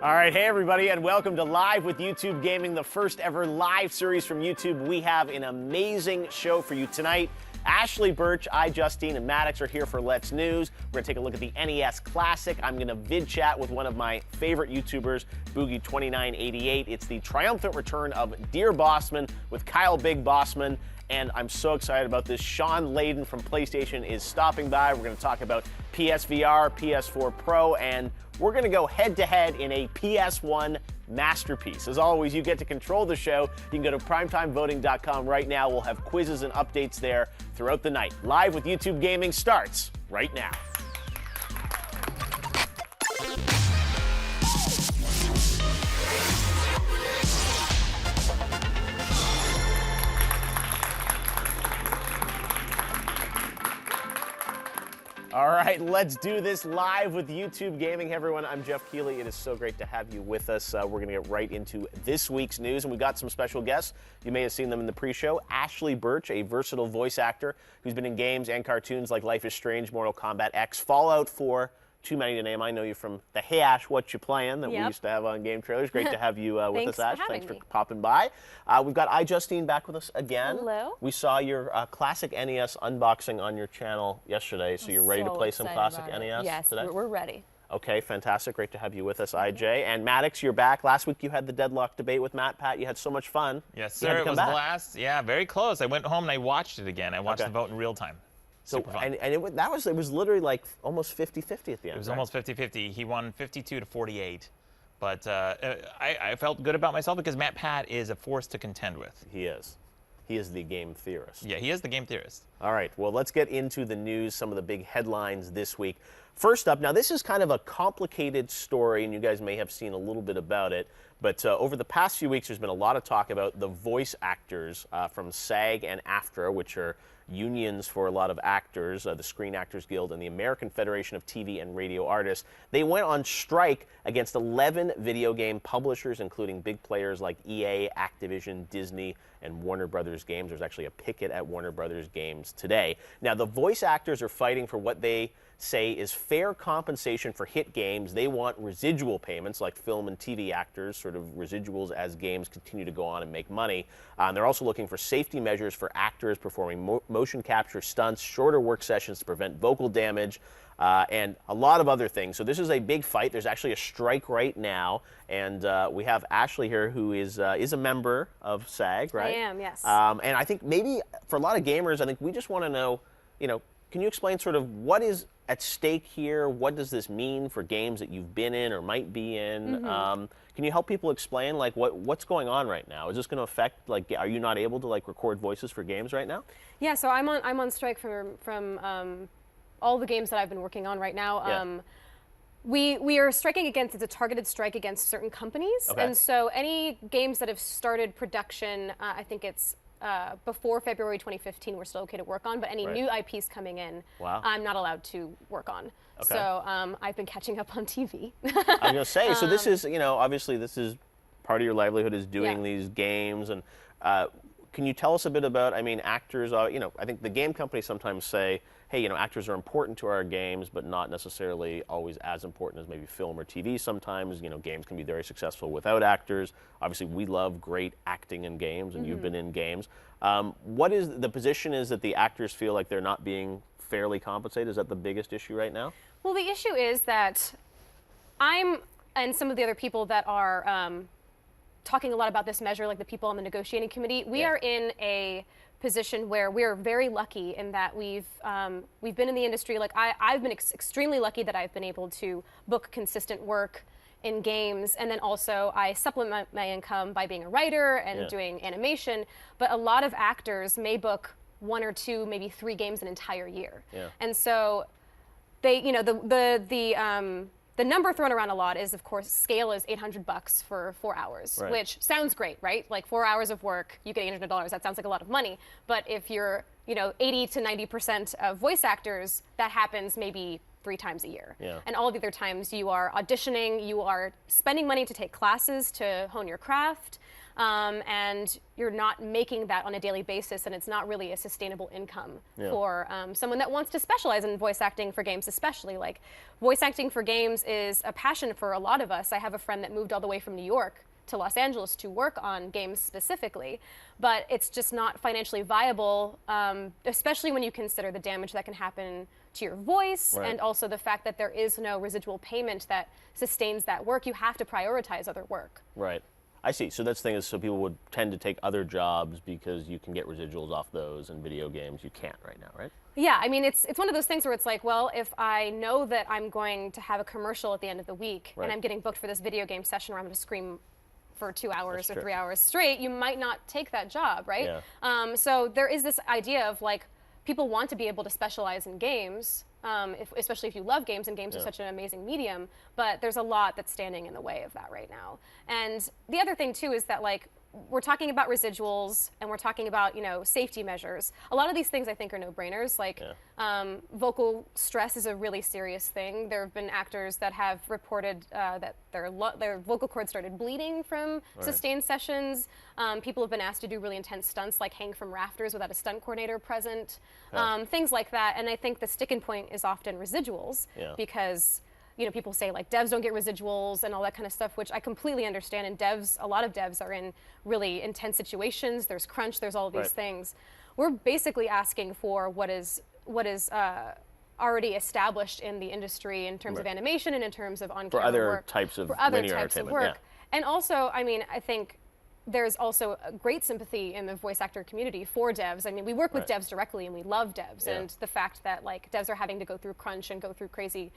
All right, hey everybody, and welcome to Live with YouTube Gaming, the first ever live series from YouTube. We have an amazing show for you tonight. Ashley Birch, iJustine, and Maddox are here for Let's News. We're gonna take a look at the NES Classic. I'm gonna vid chat with one of my favorite YouTubers, Boogie2988. It's the triumphant return of Dear Bosman with Kyle Big Bosman. And I'm so excited about this. Shawn Layden from PlayStation is stopping by. We're going to talk about PSVR, PS4 Pro, and we're going to go head-to-head in a PS1 masterpiece. As always, you get to control the show. You can go to primetimevoting.com right now. We'll have quizzes and updates there throughout the night. Live with YouTube Gaming starts right now. All right, let's do this live with YouTube Gaming. Hey everyone, I'm Geoff Keighley. It is so great to have you with us. We're going to get right into this week's news, and we got some special guests. You may have seen them in the pre-show. Ashley Birch, a versatile voice actor who's been in games and cartoons like Life is Strange, Mortal Kombat X, Fallout 4, too many to name. I know you from the Hey Ash, What You Playin' that we used to have on Game Trailers. Great to have you with us, Ash. Thanks for popping by. We've got iJustine back with us again. Hello. We saw your classic NES unboxing on your channel yesterday, so you're ready to play some classic NES yes, today? We're ready. Okay, fantastic. Great to have you with us, IJ. And Maddox, you're back. Last week you had the deadlock debate with Matt Pat. You had so much fun. Yes, sir. It was blast. Yeah, very close. I went home and I watched it again. I watched the vote in real time. So, and it was literally like almost 50-50 at the end. It was almost 50-50. He won 52-48. But I felt good about myself because Matt Pat is a force to contend with. He is. He is the game theorist. Yeah, he is the game theorist. All right, well, let's get into the news, some of the big headlines this week. First up, now this is kind of a complicated story, and you guys may have seen a little bit about it, but over the past few weeks, there's been a lot of talk about the voice actors from SAG and AFTRA, which are unions for a lot of actors, the Screen Actors Guild and the American Federation of TV and Radio Artists. They went on strike against 11 video game publishers, including big players like EA, Activision, Disney, and Warner Brothers Games. There's actually a picket at Warner Brothers Games today. Now, the voice actors are fighting for what they say is fair compensation for hit games. They want residual payments like film and TV actors, sort of residuals as games continue to go on and make money. They're also looking for safety measures for actors performing motion capture stunts, shorter work sessions to prevent vocal damage, and a lot of other things. So this is a big fight. There's actually a strike right now, and we have Ashley here, who is a member of SAG, right? I am, yes. And I think maybe for a lot of gamers, I think we just want to know, can you explain sort of what is at stake here? What does this mean for games that you've been in or might be in? Mm-hmm. Can you help people explain like what's going on right now? Is this going to affect, like, are you not able to like record voices for games right now? Yeah, so I'm on strike from all the games that I've been working on right now. Yeah. We are striking against, it's a targeted strike against certain companies. Okay. And so any games that have started production, I think it's before February 2015, we're still okay to work on, but any new IPs coming in, I'm not allowed to work on. Okay. So I've been catching up on TV. I was going to say, so this is, obviously this is part of your livelihood is doing these games. And can you tell us a bit about, actors, I think the game companies sometimes say, hey, actors are important to our games, but not necessarily always as important as maybe film or TV sometimes. Games can be very successful without actors. Obviously, we love great acting in games, and you've been in games. What is the position is that the actors feel like they're not being fairly compensated? Is that the biggest issue right now? Well, the issue is that I'm, and some of the other people that are talking a lot about this measure, like the people on the negotiating committee, we are in a position where we're very lucky in that we've been in the industry. Like I've been extremely lucky that I've been able to book consistent work in games, and then also I supplement my income by being a writer and doing animation. But a lot of actors may book 1 or 2, maybe 3 games an entire year, and so they, the number thrown around a lot is, of course, scale is $800 for 4 hours, which sounds great, right? Like 4 hours of work, you get $800. That sounds like a lot of money. But if you're, 80 to 90% of voice actors, that happens maybe 3 times a year. And all the other times you are auditioning, you are spending money to take classes to hone your craft. and you're not making that on a daily basis, and it's not really a sustainable income for someone that wants to specialize in voice acting for games, especially. Like, voice acting for games is a passion for a lot of us. I have a friend that moved all the way from New York to Los Angeles to work on games specifically, but it's just not financially viable, especially when you consider the damage that can happen to your voice, and also the fact that there is no residual payment that sustains that work. You have to prioritize other work. Right. I see. So that's the thing is, so people would tend to take other jobs because you can get residuals off those, and video games you can't right now, right? Yeah, I mean, it's one of those things where it's like, well, if I know that I'm going to have a commercial at the end of the week, and I'm getting booked for this video game session where I'm going to scream for 2 hours or 3 hours straight, you might not take that job, right? Yeah. So there is this idea of, like, people want to be able to specialize in games, especially if you love games, and games are such an amazing medium, but there's a lot that's standing in the way of that right now. And the other thing too is that, like, we're talking about residuals, and we're talking about, you know, safety measures. A lot of these things I think are no-brainers. Like, vocal stress is a really serious thing. There have been actors that have reported that their vocal cords started bleeding from sustained sessions. People have been asked to do really intense stunts, like hang from rafters without a stunt coordinator present, things like that. And I think the sticking point is often residuals, because, you know, people say, like, devs don't get residuals and all that kind of stuff, which I completely understand. And devs, a lot of devs are in really intense situations. There's crunch, there's all of these things. We're basically asking for what is already established in the industry in terms of animation and in terms of on-camera for other work. types of for other linear types of entertainment, work. And also, I mean, I think there's also a great sympathy in the voice actor community for devs. I mean, we work with devs directly, and we love devs. And the fact that, like, devs are having to go through crunch and go through crazy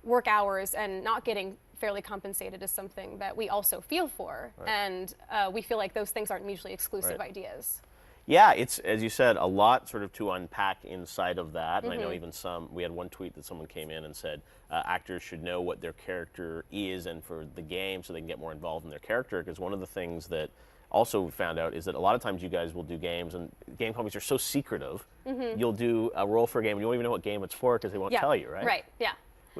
work hours and not getting fairly compensated is something that we also feel for. And we feel like those things aren't mutually exclusive ideas. Yeah, it's, as you said, a lot sort of to unpack inside of that. And I know even we had one tweet that someone came in and said actors should know what their character is and for the game so they can get more involved in their character. Because one of the things that also we found out is that a lot of times you guys will do games, and game companies are so secretive. You'll do a role for a game and you won't even know what game it's for because they won't tell you, right? Right, yeah.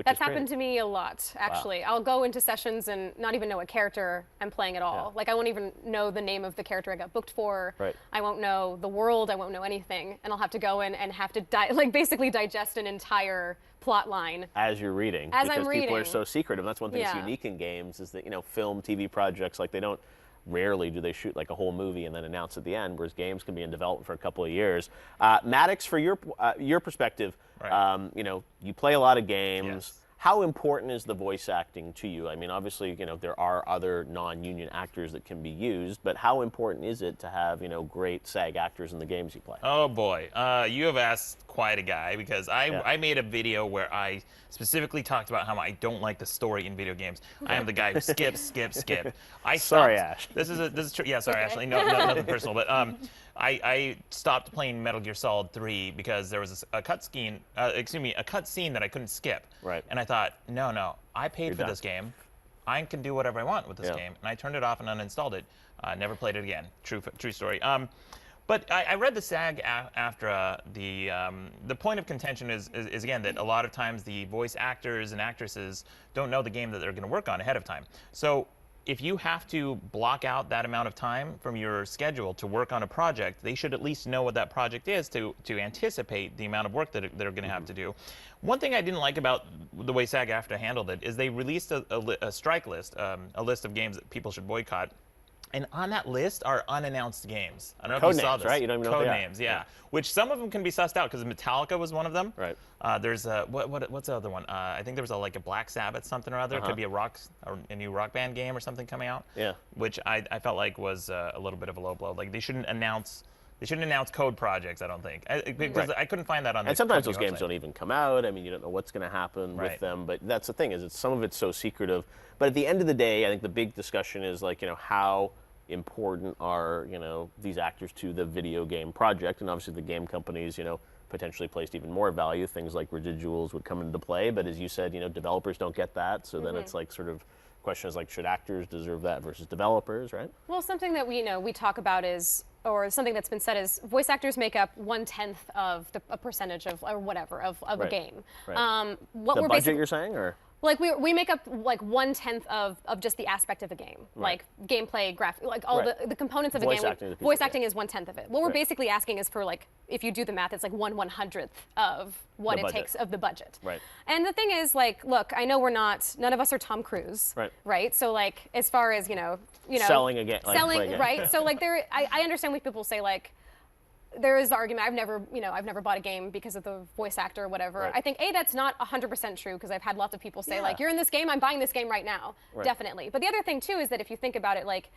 That's happened to me a lot, actually. I'll go into sessions and not even know what character I'm playing at all. Like, I won't even know the name of the character I got booked for. I won't know the world. I won't know anything. And I'll have to go in and have to basically digest an entire plot line. As you're reading. As I'm reading. Because people are so secretive. That's one thing that's unique in games is that, you know, film, TV projects, like, rarely do they shoot like a whole movie and then announce at the end, whereas games can be in development for a couple of years. Maddox, for your perspective, you know, you play a lot of games. How important is the voice acting to you? I mean, obviously, you know, there are other non-union actors that can be used, but how important is it to have, you know, great SAG actors in the games you play? Oh boy, you have asked quite a guy, because I made a video where I specifically talked about how I don't like the story in video games. I am the guy who skips. Sorry, Ash. This is true. Yeah, sorry, Ashley. No, nothing personal, but I stopped playing Metal Gear Solid 3 because there was a cutscene that I couldn't skip. And I thought, no, I paid for this game. I can do whatever I want with this game. And I turned it off and uninstalled it. Never played it again. True story. But I read the SAG after the point of contention is again that a lot of times the voice actors and actresses don't know the game that they're going to work on ahead of time. So if you have to block out that amount of time from your schedule to work on a project, they should at least know what that project is to anticipate the amount of work that they're going to have to do. One thing I didn't like about the way SAG-AFTRA handled it is they released a strike list, a list of games that people should boycott. And on that list are unannounced games. I don't know if you saw this. Right? You don't even know Code names, yeah. Which some of them can be sussed out because Metallica was one of them. There's what's the other one? I think there was like a Black Sabbath something or other. It could be a new rock band game or something coming out. Which I felt like was a little bit of a low blow. Like they shouldn't announce code projects, I don't think, because I couldn't find that on. And sometimes those games don't even come out. I mean, you don't know what's going to happen with them. But that's the thing is, some of it's so secretive. But at the end of the day, I think the big discussion is like, you know, how important are, you know, these actors to the video game project, and obviously the game companies, you know, potentially placed even more value. Things like residuals would come into play. But as you said, you know, developers don't get that. So then it's like sort of question is like, should actors deserve that versus developers, right? Well, something that we talk about is, or something that's been said is, voice actors make up 1/10 of a percentage of, or whatever, of a game. What the budget you're saying, or? Like we make up like 1/10 of just the aspect of a game, like gameplay, graphic, like all the components of a game. Voice acting is 1/10 of it. What we're basically asking is for, like, if you do the math, it's like 1/100th of what it takes of the budget. Right. And the thing is, like, look, I know none of us are Tom Cruise. Right. So, like, as far as you know, selling again, selling, right? So, like, I understand when people say, like, there is the argument, I've never bought a game because of the voice actor or whatever. I think, that's not 100% true, because I've had lots of people say, like, you're in this game, I'm buying this game right now. Definitely. But the other thing, too, is that if you think about it, like,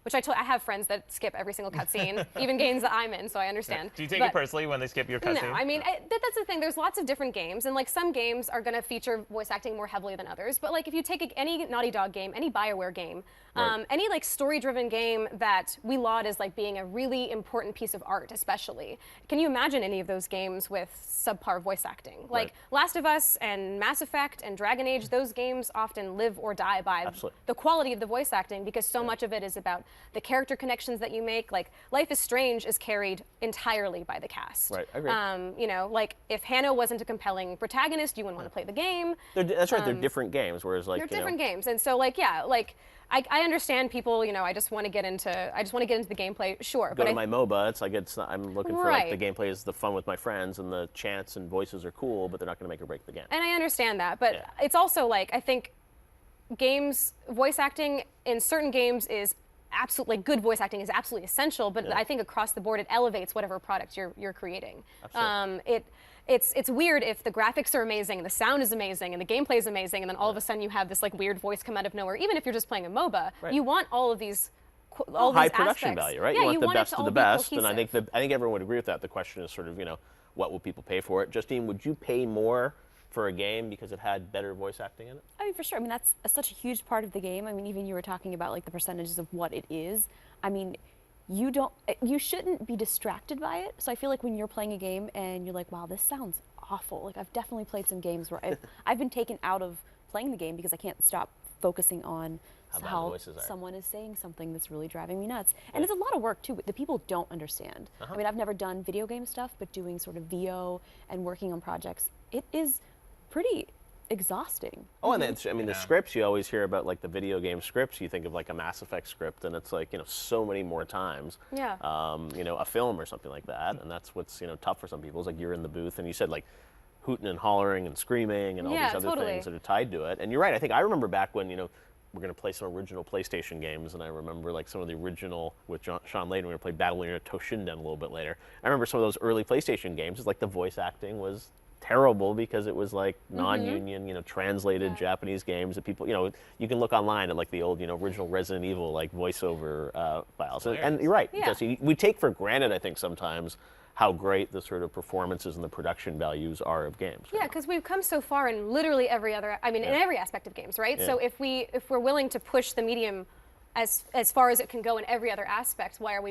which I have friends that skip every single cutscene, even games that I'm in, so I understand. Do you take it personally when they skip your cutscene? No, I mean, that's the thing. There's lots of different games, and like some games are going to feature voice acting more heavily than others. But like if you take any Naughty Dog game, any BioWare game, any like story-driven game that we laud as like being a really important piece of art, especially, can you imagine any of those games with subpar voice acting? Like Last of Us and Mass Effect and Dragon Age, those games often live or die by the quality of the voice acting, because so much of it is about the character connections that you make. Like Life is Strange is carried entirely by the cast. Right, I agree. You know, like if Hannah wasn't a compelling protagonist, you wouldn't want to play the game. That's right. They're different games, whereas like they're different games, and so like like I understand people. You know, I just want to get into the gameplay. Sure, go to my MOBA. It's like I'm looking for like the gameplay is the fun with my friends, and the chants and voices are cool, but they're not going to make or break the game. And I understand that, but it's also like I think games voice acting in certain games is absolutely, like, good voice acting is absolutely essential, but I think across the board it elevates whatever product you're creating. It's weird if the graphics are amazing and the sound is amazing and the gameplay is amazing, and then all of a sudden you have this like weird voice come out of nowhere. Even if you're just playing a MOBA, you want all of these high production value, right? Yeah, you want the best of the best, and I think everyone would agree with that. The question is sort of, what will people pay for it? Justine, would you pay more for a game because it had better voice acting in it? I mean, for sure. I mean, that's such a huge part of the game. I mean, even you were talking about like the percentages of what it is. I mean, you shouldn't be distracted by it. So I feel like when you're playing a game and you're like, wow, this sounds awful. Like I've definitely played some games where I've been taken out of playing the game because I can't stop focusing on how someone is saying something that's really driving me nuts. And it's a lot of work too, that people don't understand. I mean, I've never done video game stuff, but doing sort of VO and working on projects, it is pretty exhausting. Oh, and I mean, the scripts, you always hear about like the video game scripts, you think of like a Mass Effect script, and it's like, so many more times, a film or something like that, and that's what's, tough for some people, is like you're in the booth, and you said like hooting and hollering and screaming and all these other things that are tied to it. And you're right, I remember back when, we're going to play some original PlayStation games, and I remember like some of the original with Shawn Layden, we're going to play Battle Arena Toshinden a little bit later. I remember some of those early PlayStation games, it's like the voice acting was terrible because it was like non-union, translated Japanese games that people, you can look online at like the old, original Resident Evil like voiceover files. And you're right, Jesse, we take for granted, I think, sometimes how great the sort of performances and the production values are of games. Yeah, because we've come so far in literally every other, in every aspect of games, right? So if we're willing to push the medium as far as it can go in every other aspect, why are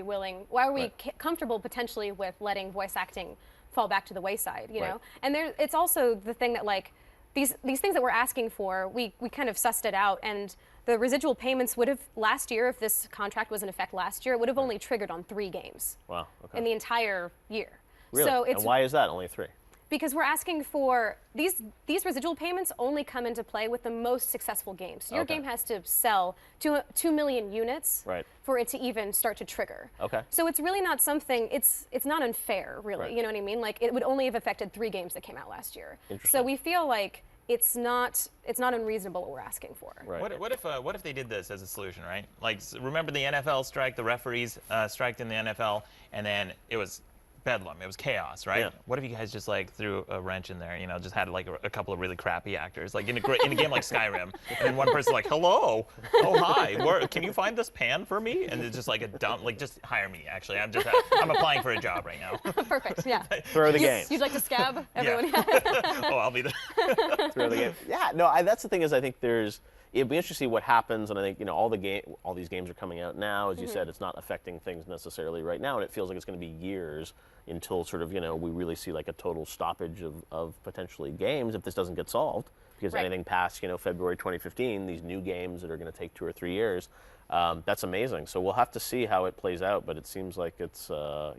we comfortable potentially with letting voice acting fall back to the wayside, you know? And it's also the thing that like, these things that we're asking for, we kind of sussed it out, and the residual payments would have, last year, if this contract was in effect last year, it would have only triggered on 3 games. Wow, okay. In the entire year. Really? So and why is that only 3? Because we're asking for, these residual payments only come into play with the most successful games. So your game has to sell 2 million units for it to even start to trigger. Okay. So it's really not something, it's not unfair, really, you know what I mean? Like, it would only have affected 3 games that came out last year. So we feel like it's not unreasonable what we're asking for. Right. What if they did this as a solution, right? Like, remember the NFL strike, the referees striked in the NFL, and then it was bedlam, it was chaos, right? Yeah. What if you guys just like threw a wrench in there, just had like a couple of really crappy actors, like in a game like Skyrim, and then one person's like, hello, oh hi, can you find this pan for me? And it's just like a dumb, like, just hire me, actually, I'm applying for a job right now. Perfect, yeah. Throw the game. You'd like to scab everyone? Oh, I'll be there. Throw the game. Yeah, no, that's the thing, is I think it'd be interesting to see what happens, and I think all these games are coming out now. As you said, it's not affecting things necessarily right now, and it feels like it's going to be years until sort of we really see like a total stoppage of potentially games if this doesn't get solved. Because anything past February 2015, these new games that are going to take 2 or 3 years, that's amazing. So we'll have to see how it plays out. But it seems like it's I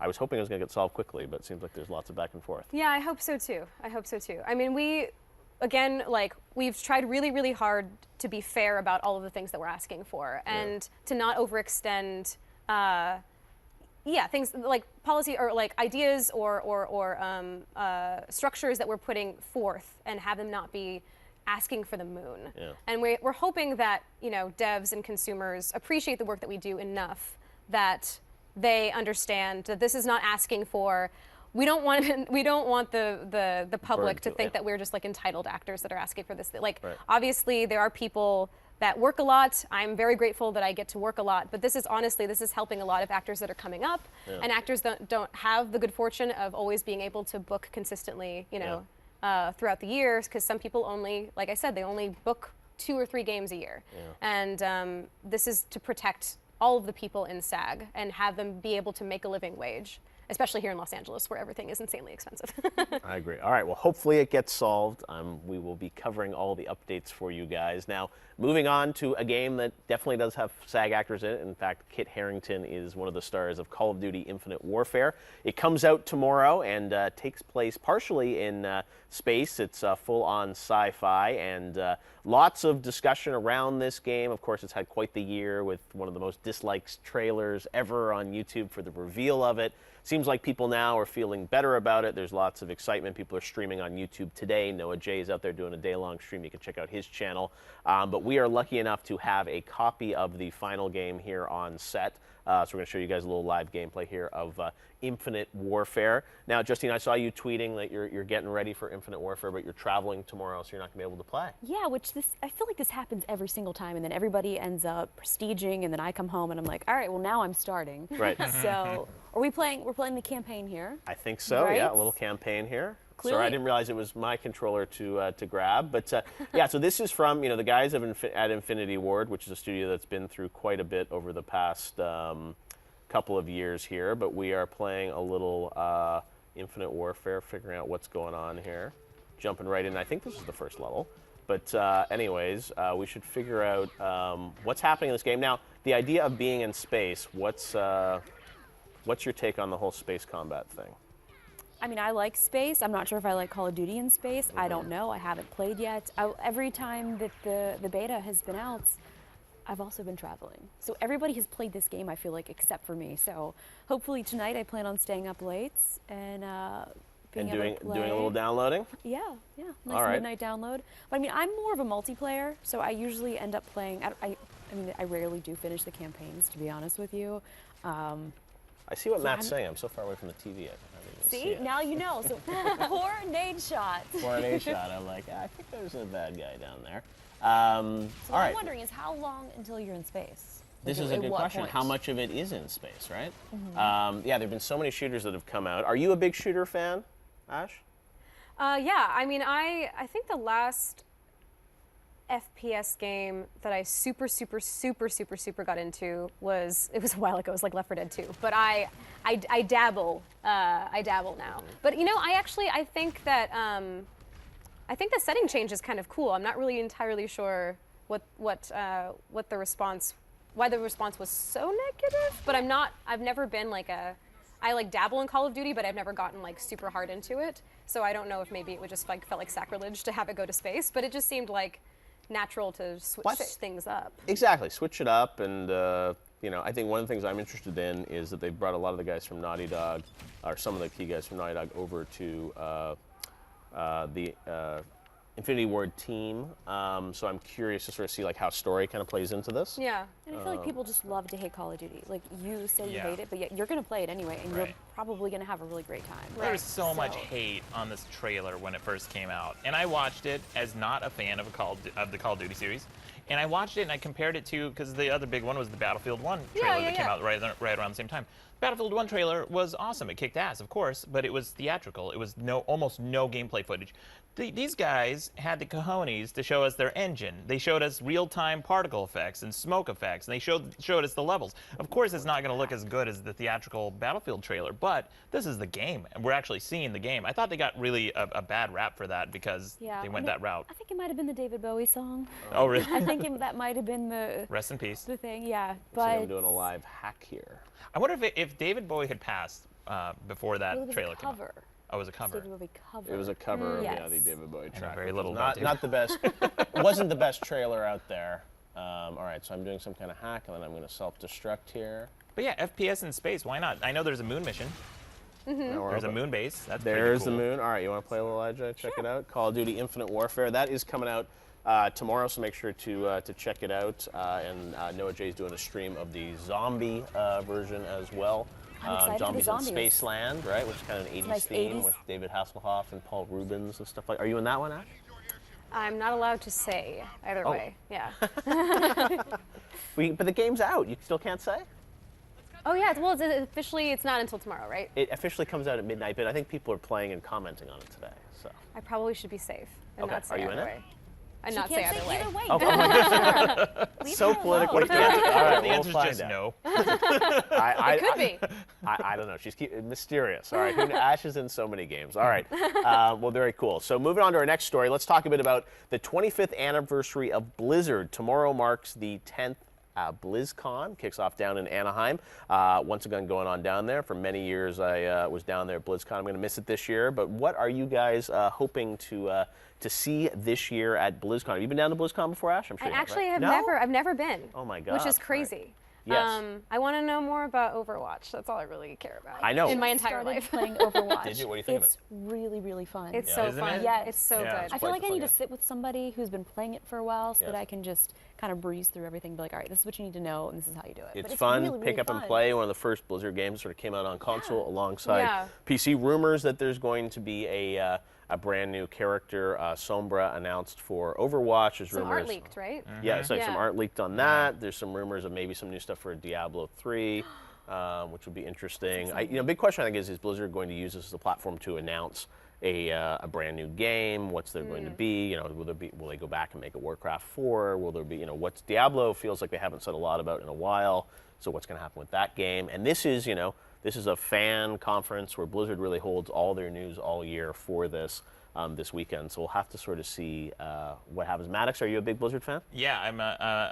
was hoping it was going to get solved quickly, but it seems like there's lots of back and forth. Yeah, I hope so too. I mean, again, like we've tried really, really hard to be fair about all of the things that we're asking for, and to not overextend. Things like policy or like ideas or structures that we're putting forth, and have them not be asking for the moon. And we're hoping that devs and consumers appreciate the work that we do enough that they understand that this is not asking for. We don't want the public to think that we're just like entitled actors that are asking for this. Like obviously there are people that work a lot. I'm very grateful that I get to work a lot, but this is helping a lot of actors that are coming up, and actors that don't have the good fortune of always being able to book consistently, throughout the years, because some people only, like I said, they only book 2 or 3 games a year. And this is to protect all of the people in SAG and have them be able to make a living wage, especially here in Los Angeles where everything is insanely expensive. I agree. All right, well, hopefully it gets solved. We will be covering all the updates for you guys. Now, moving on to a game that definitely does have SAG actors in it. In fact, Kit Harington is one of the stars of Call of Duty Infinite Warfare. It comes out tomorrow and takes place partially in space. It's full-on sci-fi, and lots of discussion around this game. Of course, it's had quite the year with one of the most disliked trailers ever on YouTube for the reveal of it. Seems like people now are feeling better about it. There's lots of excitement. People are streaming on YouTube today. Noah J is out there doing a day-long stream. You can check out his channel. But we are lucky enough to have a copy of the final game here on set. So we're going to show you guys a little live gameplay here of Infinite Warfare. Now, Justine, I saw you tweeting that you're getting ready for Infinite Warfare, but you're traveling tomorrow, so you're not going to be able to play. Yeah, I feel like this happens every single time, and then everybody ends up prestiging, and then I come home and I'm like, all right, well now I'm starting. Right. So, we're playing the campaign here? I think so. Right? Yeah, a little campaign here. Clearly. Sorry, I didn't realize it was my controller to grab. But yeah, so this is from the guys at Infinity Ward, which is a studio that's been through quite a bit over the past couple of years here. But we are playing a little Infinite Warfare, figuring out what's going on here. Jumping right in. I think this is the first level. But anyways, we should figure out what's happening in this game. Now, the idea of being in space, what's your take on the whole space combat thing? I mean, I like space. I'm not sure if I like Call of Duty in space. I don't know. I haven't played yet. Every time that the beta has been out, I've also been traveling. So everybody has played this game, I feel like, except for me. So hopefully tonight I plan on staying up late and being able to play. Doing a little downloading? Yeah. Nice midnight download. But I mean, I'm more of a multiplayer, so I usually end up playing. I rarely do finish the campaigns, to be honest with you. I see what Matt's saying. I'm so far away from the TV. See, now you know. So poor nade shot. Poor nade shot. I'm like, I think there's a bad guy down there. So all what right. I'm wondering is how long until you're in space? This is a good question. Point? How much of it is in space, right? Yeah, there have been so many shooters that have come out. Are you a big shooter fan, Ash? Yeah, I mean, I think the last FPS game that I super got into was a while ago. It was like Left 4 Dead 2. But I dabble. I dabble now. But I think that the setting change is kind of cool. I'm not really entirely sure what the response, why the response was so negative. But I've never been like I like dabble in Call of Duty, but I've never gotten like super hard into it. So I don't know if maybe it would just felt like sacrilege to have it go to space. But it just seemed like natural to switch things up. Exactly, switch it up, and I think one of the things I'm interested in is that they've brought a lot of the guys from Naughty Dog, or some of the key guys from Naughty Dog, over to the Infinity Ward team. So I'm curious to sort of see like how story kind of plays into this. Yeah. And I feel like people just love to hate Call of Duty. Like you say you hate it, but yet you're going to play it anyway, and you're probably going to have a really great time. There was so much hate on this trailer when it first came out, and I watched it as not a fan of the Call of Duty series. And I watched it and I compared it to, because the other big one was the Battlefield 1 trailer that came out right around the same time. Battlefield 1 trailer was awesome. It kicked ass, of course, but it was theatrical. It was almost no gameplay footage. These guys had the cojones to show us their engine. They showed us real-time particle effects and smoke effects, and they showed us the levels. Of course, it's not going to look as good as the theatrical Battlefield trailer, but this is the game, and we're actually seeing the game. I thought they got really a bad rap for that because they went that route. I think it might have been the David Bowie song. Oh, really? I think that might have been the... Rest in peace. The thing, yeah. But I'm doing a live hack here. I wonder if David Bowie had passed before that trailer came out. Oh, it was a cover. David Bowie cover. It was a cover of Yes. the David Bowie I know track. very which little was about not the best. Wasn't the best trailer out there. All right, so I'm doing some kind of hack, and then I'm going to self-destruct here. But yeah, FPS in space. Why not? I know there's a moon mission. There's a moon base. That's pretty There's cool. the moon. All right, you want to play a little IJ? Check it out. Call of Duty Infinite Warfare. That is coming out tomorrow, so make sure to check it out. And Noah J's doing a stream of the zombie version as well. I'm excited for the Zombies in zombies. Spaceland, right? Which is kind of an 80s nice theme 80s. with David Hasselhoff and Paul Rubens and stuff like. Are you in that one, Ash? I'm not allowed to say either way. Yeah. But the game's out. You still can't say? Oh yeah. Well, it's not until tomorrow, right? It officially comes out at midnight, but I think people are playing and commenting on it today. So. I probably should be safe and Okay, not say are you in either it? way. And She not say can't either say way. either way. Oh, oh my gosh. Leave So her politically alone. correct. All right, The we'll answer's find just out. no. I Could be. I don't know. She's mysterious. All right. Ash is in so many games. All right. Well, very cool. So moving on to our next story, let's talk a bit about the 25th anniversary of Blizzard. Tomorrow marks the 10th Blizzcon. Kicks off down in Anaheim. Once again, going on down there. For many years, I was down there at BlizzCon. I'm going to miss it this year. But what are you guys hoping to see this year at BlizzCon? Have you been down to BlizzCon before, Ash? I'm sure I you have, actually right? have No? never. I've never been. Oh my God. Which is Right. crazy. Yes. I want to know more about Overwatch. That's all I really care about. I know. In my entire Started life. playing Overwatch. Did you? What do you think of It's really, really fun. It's Yeah, so isn't fun. it? Yes. It's so Yeah. good. I feel quite like the I fun need to game. sit with somebody who's been playing it for a while so Yes. that I can just kind of breeze through everything and be like, all right, this is what you need to know and this is how you do it. It's But fun, really, pick really up and fun. play. One of the first Blizzard games sort of came out on console alongside Yeah. PC. Rumors that there's going to be a brand new character, Sombra, announced for Overwatch. There's Some rumors. art leaked, right? Yeah, it's like some Yeah. art leaked on that. There's some rumors of maybe some new stuff for Diablo 3, which would be interesting. Big question I think is Blizzard going to use this as a platform to announce a brand new game? What's there going to be? Will they go back and make a Warcraft 4? Will there be, what's Diablo feels like they haven't said a lot about in a while. So what's going to happen with that game? And this is, this is a fan conference where Blizzard really holds all their news all year for this weekend. So we'll have to sort of see what happens. Maddox, are you a big Blizzard fan? Yeah, I'm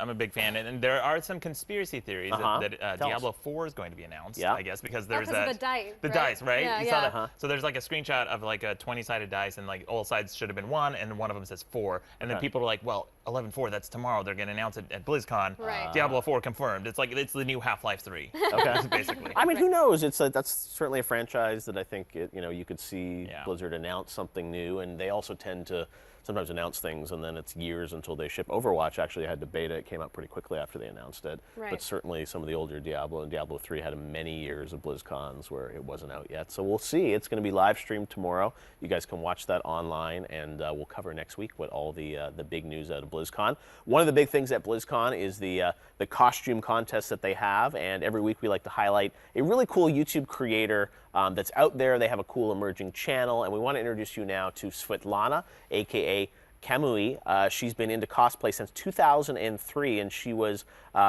a big fan, and there are some conspiracy theories that Tell us. Diablo 4 is going to be announced. Yeah. I guess because there's 'cause of the dice, the right? dice, right? Yeah, You yeah. saw that? So there's like a screenshot of like a 20-sided dice, and like all sides should have been 1, and one of them says 4, and then Okay. people are like, well, 11-4, that's tomorrow. They're going to announce it at BlizzCon. Right. Diablo 4 confirmed. It's it's the new Half-Life 3. Okay. Basically. I mean, who knows? That's certainly a franchise that I think you could see Yeah. Blizzard announce something new, and they also tend to sometimes announce things and then it's years until they ship. Overwatch actually had the beta; it came out pretty quickly after they announced it. Right. But certainly some of the older Diablo and Diablo 3 had many years of BlizzCons where it wasn't out yet. So we'll see. It's going to be live streamed tomorrow. You guys can watch that online, and we'll cover next week what all the big news out of BlizzCon. One of the big things at BlizzCon is the costume contest that they have, and every week we like to highlight a really cool YouTube creator that's out there. They have a cool emerging channel, and we want to introduce you now to Svetlana, aka Kamui. She's been into cosplay since 2003, and she was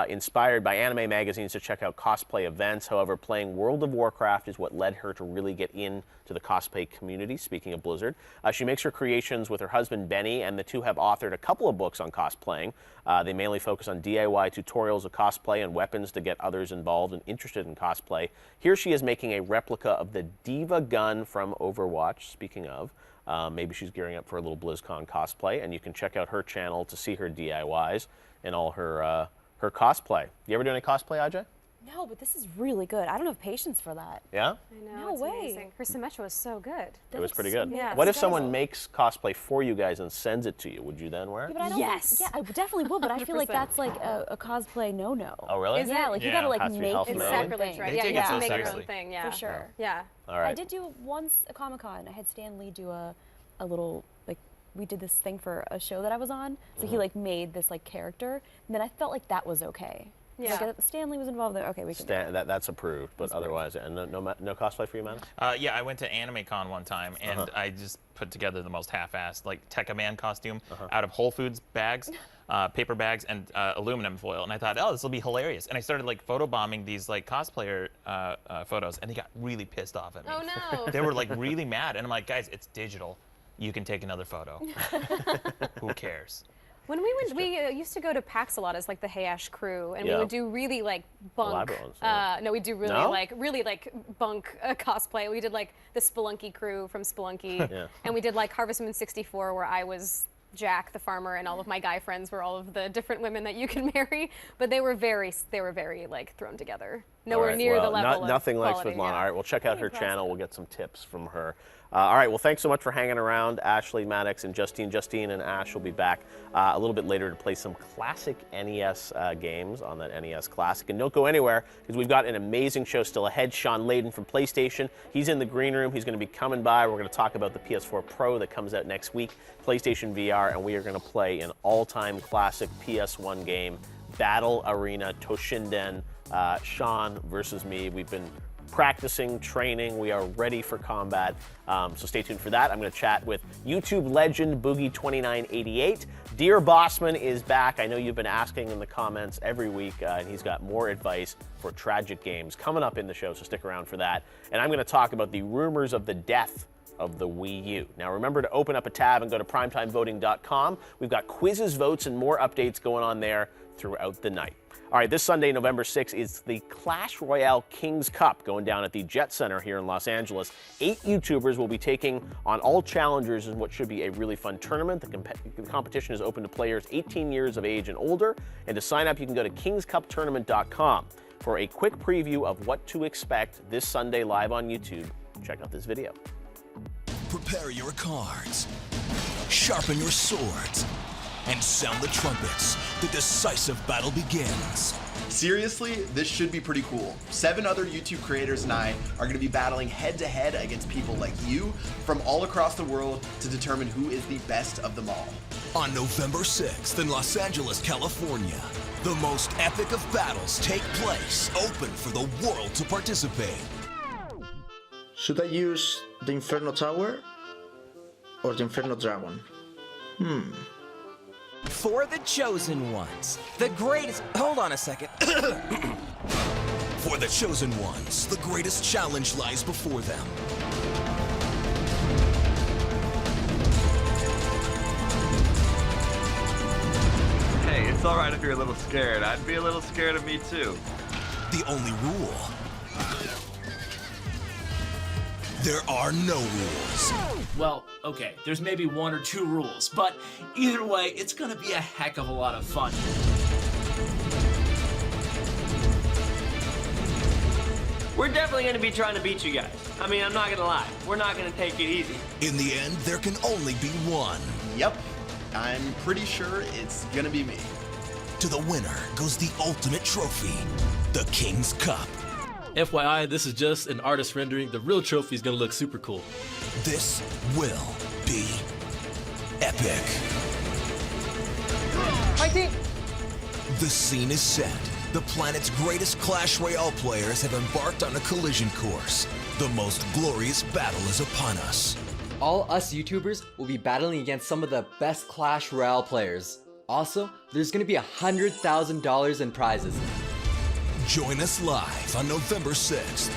inspired by anime magazines to check out cosplay events. However, playing World of Warcraft is what led her to really get into the cosplay community, speaking of Blizzard. She makes her creations with her husband, Benny, and the two have authored a couple of books on cosplaying. They mainly focus on DIY tutorials of cosplay and weapons to get others involved and interested in cosplay. Here she is making a replica of the Diva gun from Overwatch, speaking of. Maybe she's gearing up for a little BlizzCon cosplay, and you can check out her channel to see her DIYs and all her cosplay. You ever do any cosplay, AJ? No, but this is really good. I don't have patience for that. Yeah? I know. No it's way. Amazing. Her Symmetra was so good. It was pretty good. Yeah, What if it's someone awesome. makes cosplay for you guys and sends it to you? Would you then wear it? Yeah, but I don't Yes. Yeah, I definitely would, but I feel like 100%. that's like a cosplay no-no. Oh, really? Is Yeah, it? like you Yeah. gotta like Has to be make health your It's and own sacrilege, sacrilege, thing. right? They Yeah, take you it have so to make your own seriously. thing. Yeah. For sure. Yeah. All right. I did do once a Comic-Con. I had Stan Lee do a little, like, we did this thing for a show that I was on. So he like made this like character, and then I felt like that was okay. Yeah. Like, Stan Lee was involved there. Okay, we can. That's approved, but otherwise, and no cosplay for you, man? Yeah, I went to AnimeCon one time, and I just put together the most half-assed, like Tekka Man costume out of Whole Foods bags, paper bags, and aluminum foil. And I thought, oh, this will be hilarious. And I started like photobombing these like cosplayer photos, and they got really pissed off at me. Oh no. They were like really mad, and I'm like, guys, it's digital. You can take another photo. Who cares? When we went, we used to go to PAX a lot as like the Hey Ash crew, and we would do really like bunk. No, we do really like bunk cosplay. We did like the Spelunky crew from Spelunky, and we did like Harvest Moon 64, where I was Jack the farmer, and all of my guy friends were all of the different women that you can marry. But they were very like thrown together. Nowhere near the level of nothing like quality, Svetlana. All right, we'll check out her channel. We'll get some tips from her. All right, well, thanks so much for hanging around, Ashley, Maddox, and Justine. Justine and Ash will be back a little bit later to play some classic NES games on that NES Classic. And don't go anywhere, because we've got an amazing show still ahead. Shawn Layden from PlayStation, he's in the green room. He's going to be coming by. We're going to talk about the PS4 Pro that comes out next week, PlayStation VR, and we are going to play an all-time classic PS1 game, Battle Arena Toshinden, Shawn versus me. We've been practicing, training. We are ready for combat. So stay tuned for that. I'm going to chat with YouTube legend Boogie2988. Dear Bosman is back. I know you've been asking in the comments every week, and he's got more advice for tragic games coming up in the show, so stick around for that. And I'm going to talk about the rumors of the death of the Wii U. Now remember to open up a tab and go to primetimevoting.com. We've got quizzes, votes, and more updates going on there throughout the night. All right, this Sunday, November 6th, is the Clash Royale Kings Cup going down at the Jet Center here in Los Angeles. 8 YouTubers will be taking on all challengers in what should be a really fun tournament. The competition is open to players 18 years of age and older. And to sign up, you can go to kingscuptournament.com. For a quick preview of what to expect this Sunday live on YouTube, check out this video. Prepare your cards, sharpen your swords, and sound the trumpets. The decisive battle begins. Seriously, this should be pretty cool. 7 other YouTube creators and I are going to be battling head-to-head against people like you from all across the world to determine who is the best of them all. On November 6th in Los Angeles, California, the most epic of battles take place, open for the world to participate. Should I use the Inferno Tower or the Inferno Dragon? For the chosen ones, the greatest. Hold on a second. For the chosen ones, the greatest challenge lies before them. Hey, it's alright if you're a little scared. I'd be a little scared of me too. The only rule: there are no rules. Well, okay, there's maybe 1 or 2 rules, but either way, it's gonna be a heck of a lot of fun. We're definitely gonna be trying to beat you guys. I mean, I'm not gonna lie, we're not gonna take it easy. In the end, there can only be one. Yep, I'm pretty sure it's gonna be me. To the winner goes the ultimate trophy, the King's Cup. FYI, this is just an artist rendering. The real trophy is gonna look super cool. This will be epic. Fighting! The scene is set. The planet's greatest Clash Royale players have embarked on a collision course. The most glorious battle is upon us. All us YouTubers will be battling against some of the best Clash Royale players. Also, there's gonna be $100,000 in prizes. Join us live on November 6th.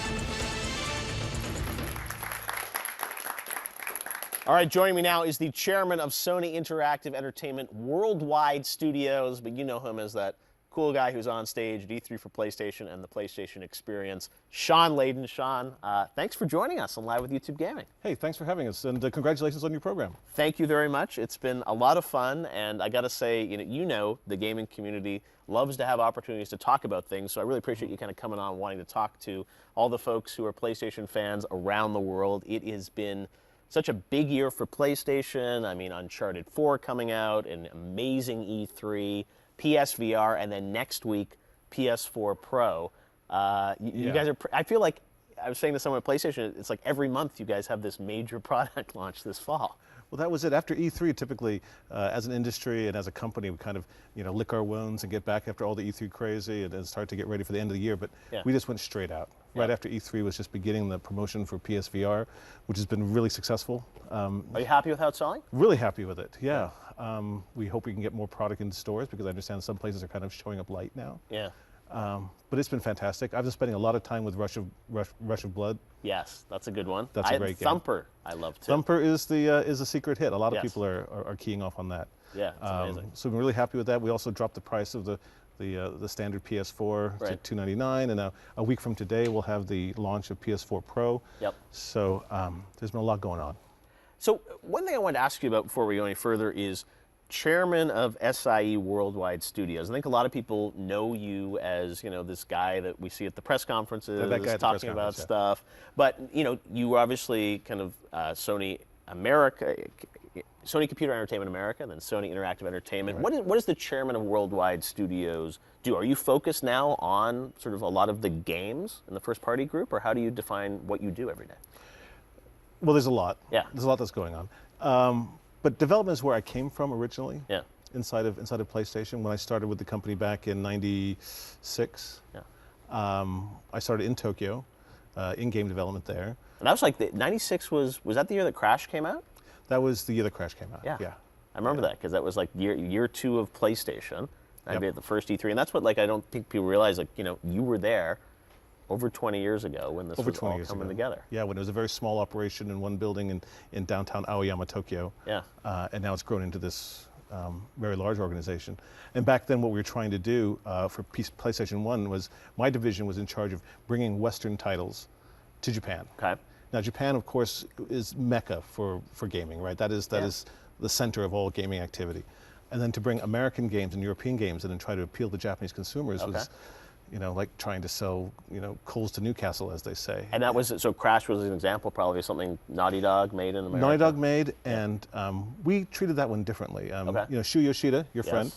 All right, joining me now is the chairman of Sony Interactive Entertainment Worldwide Studios, but you know him as that cool guy who's on stage at E3 for PlayStation and the PlayStation Experience, Shawn Layden. Shawn, thanks for joining us on Live with YouTube Gaming. Hey, thanks for having us, and congratulations on your program. Thank you very much. It's been a lot of fun, and I got to say, you know, the gaming community loves to have opportunities to talk about things, so I really appreciate you kind of coming on, wanting to talk to all the folks who are PlayStation fans around the world. It has been such a big year for PlayStation. I mean, Uncharted 4 coming out, an amazing E3, PSVR, and then next week, PS4 Pro. You guys are, I feel like, I was saying to someone at PlayStation, it's like every month you guys have this major product launch this fall. Well, that was it. After E3, typically, as an industry and as a company, we kind of, lick our wounds and get back after all the E3 crazy and start to get ready for the end of the year. But we just went straight out. Right after E3 was just beginning the promotion for PSVR, which has been really successful. Are you happy with how it's selling? Really happy with it, We hope we can get more product into stores because I understand some places are kind of showing up light now. Yeah. But it's been fantastic. I've been spending a lot of time with Rush of Blood. Yes, that's a good one. That's a great game. Thumper, I love too. Thumper is a secret hit. A lot of people are keying off on that. Yeah, it's amazing. So we're really happy with that. We also dropped the price of the standard PS4 to $299, and now a week from today we'll have the launch of PS4 Pro. Yep. So there's been a lot going on. So one thing I wanted to ask you about before we go any further is chairman of SIE Worldwide Studios. I think a lot of people know you as, this guy that we see at the press conferences, talking about stuff. But, you obviously kind of Sony Computer Entertainment America, then Sony Interactive Entertainment. Right. What does the chairman of Worldwide Studios do? Are you focused now on sort of a lot of the games in the first party group, or how do you define what you do every day? Well, there's a lot. Yeah. There's a lot that's going on. But development is where I came from originally. Yeah. Inside of PlayStation, when I started with the company back in '96. Yeah. I started in Tokyo, in game development there. And that was like '96 was that the year that Crash came out? That was the year that Crash came out. Yeah. I remember that because that was like year 2 of PlayStation. I'd be at the first E3, and that's what I don't think people realize. You were there over 20 years ago when this was all coming together. Yeah, when it was a very small operation in one building in downtown Aoyama, Tokyo. Yeah. And now it's grown into this very large organization. And back then what we were trying to do for PlayStation 1 was, my division was in charge of bringing Western titles to Japan. Okay. Now Japan, of course, is mecca for gaming, right? That is the center of all gaming activity. And then to bring American games and European games in and try to appeal to Japanese consumers was, like trying to sell, coals to Newcastle, as they say. And that was, so Crash was an example probably of something Naughty Dog made in America? Naughty Dog made, and we treated that one differently. Shu Yoshida, your friend,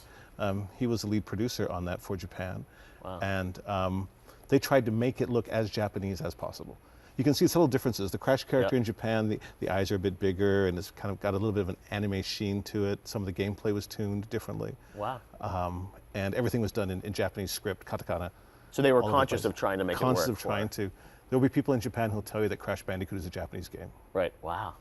he was the lead producer on that for Japan. Wow. And they tried to make it look as Japanese as possible. You can see subtle differences. The Crash character in Japan, the eyes are a bit bigger, and it's kind of got a little bit of an anime sheen to it. Some of the gameplay was tuned differently. Wow. And everything was done in Japanese script, katakana. So they were conscious of trying to make it work. Conscious of trying to. There'll be people in Japan who'll tell you that Crash Bandicoot is a Japanese game. Right. Wow.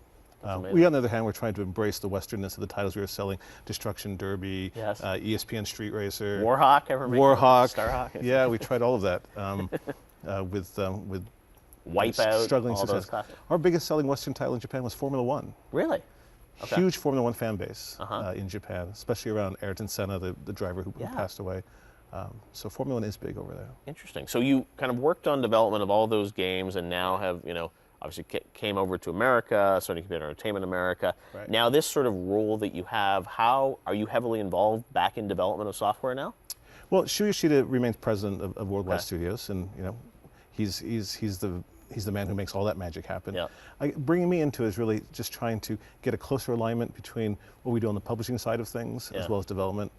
We, on the other hand, were trying to embrace the Westernness of the titles we were selling. Destruction Derby, ESPN Street Racer. Warhawk, ever made Warhawk. Starhawk. Yeah, we tried all of that with Wipeout, struggling all success. those Our biggest selling Western title in Japan was Formula One. Really? Okay. Huge Formula One fan base in Japan, especially around Ayrton Senna, the driver who passed away. So Formula One is big over there. Interesting. So you kind of worked on development of all those games, and now have obviously came over to America, Sony Computer Entertainment America. Right. Now this sort of role that you have, how are you heavily involved back in development of software now? Well, Shu Yoshida remains president of Worldwide Studios, and he's the man who makes all that magic happen. Yeah. Bringing me into it is really just trying to get a closer alignment between what we do on the publishing side of things as well as development.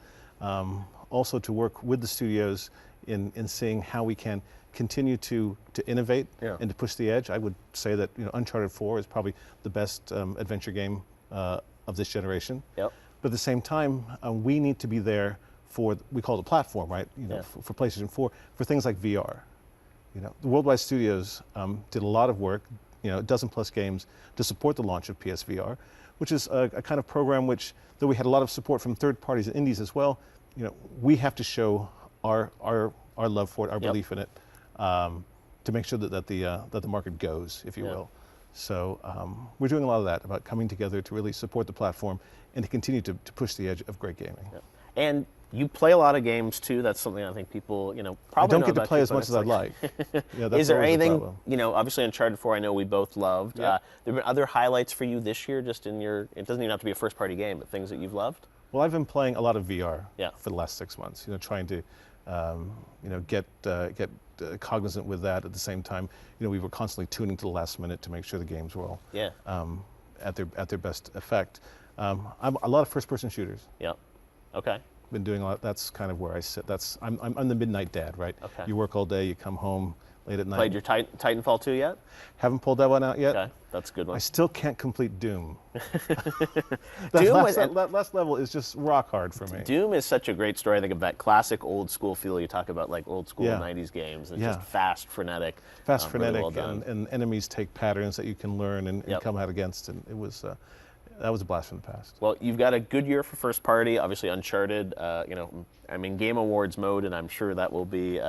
Also to work with the studios in seeing how we can continue to innovate and to push the edge. I would say that Uncharted 4 is probably the best adventure game of this generation. Yep. But at the same time, we need to be there for, we call it a platform, right? For PlayStation 4, for things like VR. The Worldwide Studios did a lot of work, a dozen plus games to support the launch of PSVR, which is a kind of program which, though we had a lot of support from third parties and indies as well, we have to show our love for it, our belief in it, to make sure that the market goes, if you will. So we're doing a lot of that, about coming together to really support the platform and to continue to push the edge of great gaming. And you play a lot of games too. That's something I think people, probably I don't get to play as much as I'd like. Is there anything, obviously Uncharted 4 I know we both loved. There have been other highlights for you this year, just in your, it doesn't even have to be a first party game, but things that you've loved? Well, I've been playing a lot of VR for the last 6 months, trying to, get cognizant with that at the same time. We were constantly tuning to the last minute to make sure the games were all at their best effect. I'm a lot of first-person shooters. Yeah. Okay. Been doing a lot. That's kind of where I sit. I'm the midnight dad, right? Okay. You work all day, you come home late at night. Played your Titanfall 2 yet? Haven't pulled that one out yet. Okay, that's a good one. I still can't complete Doom. That last level is just rock hard for me. Doom is such a great story. I think of that classic old school feel. You talk about like old school 90s games. It's just fast, frenetic. Fast, frenetic, really well done. and enemies take patterns that you can learn and come out against. And it was, That was a blast from the past. Well, you've got a good year for first party. Obviously, Uncharted. You know, I'm in Game Awards mode, and I'm sure that will be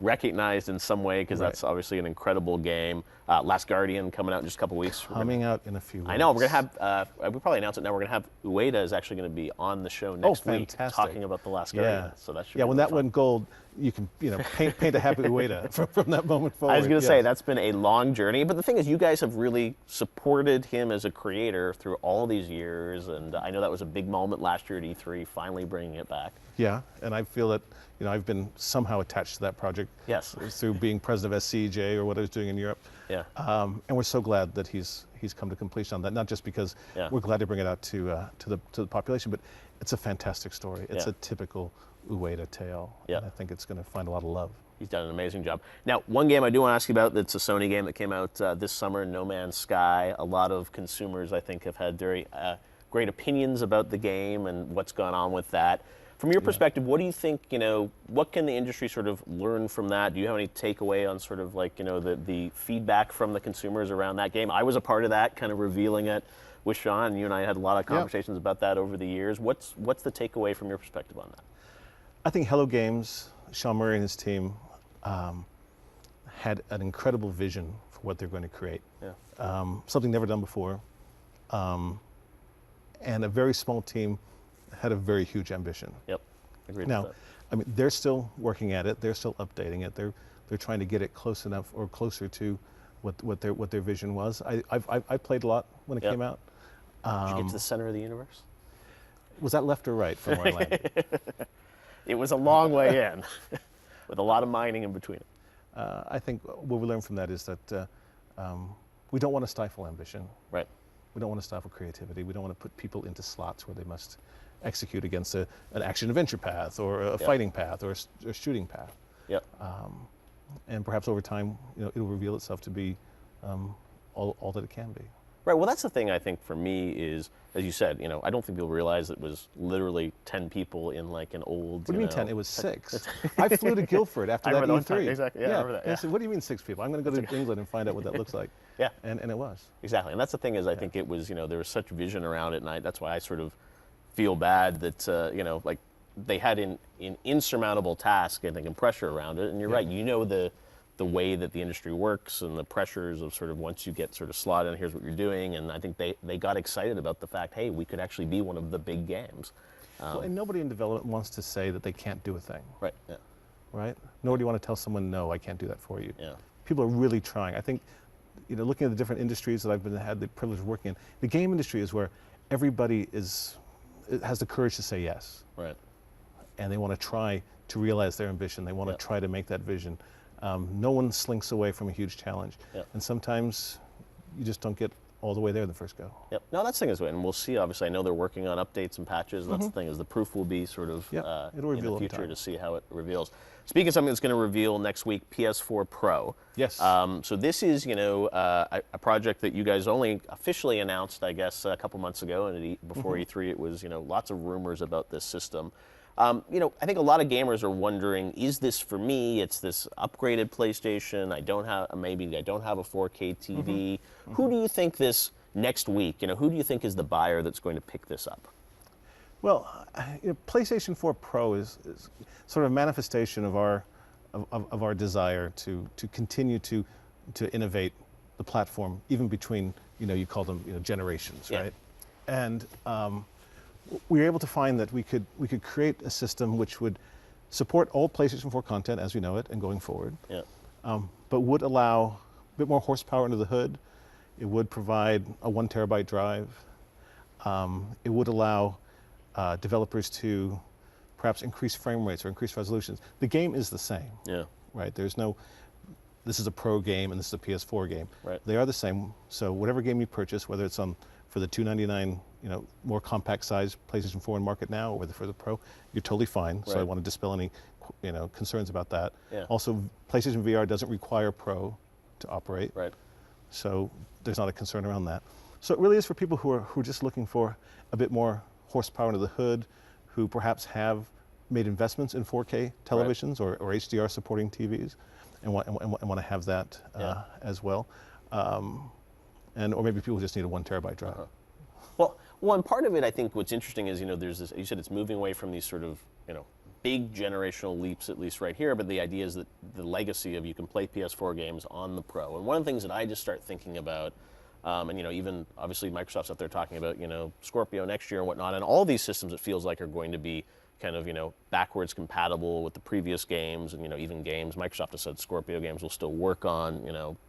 recognized in some way because that's obviously an incredible game. Last Guardian coming out in just a couple weeks. Coming out in a few weeks. I know. We're going to have, we probably announced it now, we're going to have Ueda is actually going to be on the show next week talking about The Last Guardian. So that should be when that went gold, you can paint a happy Ueda from that moment forward. I was going to say, that's been a long journey. But the thing is, you guys have really supported him as a creator through all these years. And I know that was a big moment last year at E3, finally bringing it back. Yeah, and I feel that I've been somehow attached to that project. Yes. Through being president of SCJ or what I was doing in Europe. Yeah. And we're so glad that he's come to completion on that. Not just because we're glad to bring it out to the population, but it's a fantastic story. It's a typical Ueda tale. Yeah. And I think it's going to find a lot of love. He's done an amazing job. Now, one game I do want to ask you about that's a Sony game that came out this summer, No Man's Sky. A lot of consumers, I think, have had very great opinions about the game and what's gone on with that. From your perspective, what do you think, what can the industry sort of learn from that? Do you have any takeaway on sort of like, the feedback from the consumers around that game? I was a part of that, kind of revealing it with Shawn. You and I had a lot of conversations about that over the years. What's the takeaway from your perspective on that? I think Hello Games, Shawn Murray and his team had an incredible vision for what they're going to create. Yeah. Something never done before. And a very small team had a very huge ambition. Yep, agreed now, with that. I mean, they're still working at it. They're still updating it. They're trying to get it close enough or closer to what their vision was. I played a lot when it came out. Did you get to the center of the universe? Was that left or right from where I landed? It was a long way in, with a lot of mining in between it. I think what we learned from that is that we don't want to stifle ambition. Right. We don't want to stifle creativity. We don't want to put people into slots where they must execute against an action-adventure path or a fighting path or a shooting path. Yep. And perhaps over time, it'll reveal itself to be all that it can be. Right. Well, that's the thing I think for me is, as you said, I don't think people realize it was literally 10 people in like an old. What do you mean 10? It was 6. I flew to Guildford after that E3. Exactly. Yeah, I remember that. And I said, "What do you mean 6 people? I'm going to go to England and find out what that looks like." Yeah. And it was. Exactly. And that's the thing is, I think it was, there was such vision around it, and that's why I sort of feel bad that like they had an insurmountable task, I think, and pressure around it. And you're right. The way that the industry works and the pressures of sort of once you get sort of slotted in, here's what you're doing. And I think they got excited about the fact, hey, we could actually be one of the big games. Well, and nobody in development wants to say that they can't do a thing. Right. Yeah. Right? Nor do you want to tell someone, no, I can't do that for you. Yeah. People are really trying. I think, looking at the different industries that I've had the privilege of working in, the game industry is where everybody has the courage to say yes. Right. And they want to try to realize their ambition. They want to try to make that vision. No one slinks away from a huge challenge. Yep. And sometimes you just don't get all the way there in the first go. Yep. No, that's the thing is, and we'll see, obviously, I know they're working on updates and patches, and that's the thing is the proof will be sort of it'll reveal in the future to see how it reveals. Speaking of something that's going to reveal next week, PS4 Pro. Yes. So this is, a project that you guys only officially announced, I guess, a couple months ago, and before E3 it was, lots of rumors about this system. I think a lot of gamers are wondering, is this for me? It's this upgraded PlayStation. I don't have a 4K TV. Who do you think this next week, who do you think is the buyer that's going to pick this up? Well, PlayStation 4 Pro is sort of a manifestation of our desire to continue to innovate the platform, even between, you call them generations, right? And we were able to find that we could create a system which would support all PlayStation 4 content as we know it and going forward, but would allow a bit more horsepower under the hood. It would provide a 1 terabyte drive. It would allow developers to perhaps increase frame rates or increase resolutions. The game is the same, right? There's no, this is a Pro game and this is a PS4 game. Right. They are the same. So whatever game you purchase, whether it's for the $299, more compact size PlayStation 4 in market now, or for the Pro, you're totally fine. Right. So I want to dispel any, concerns about that. Yeah. Also, PlayStation VR doesn't require Pro to operate. Right. So there's not a concern around that. So it really is for people who are just looking for a bit more horsepower under the hood, who perhaps have made investments in 4K televisions or HDR supporting TVs, and want to have that as well. Or maybe people just need a 1 terabyte drive. Well, and part of it, I think, what's interesting is, there's this. You said it's moving away from these sort of, big generational leaps, at least right here. But the idea is that the legacy of you can play PS4 games on the Pro. And one of the things that I just start thinking about, and even obviously Microsoft's out there talking about, Scorpio next year and whatnot, and all these systems it feels like are going to be kind of, backwards compatible with the previous games, and, even games. Microsoft has said Scorpio games will still work on,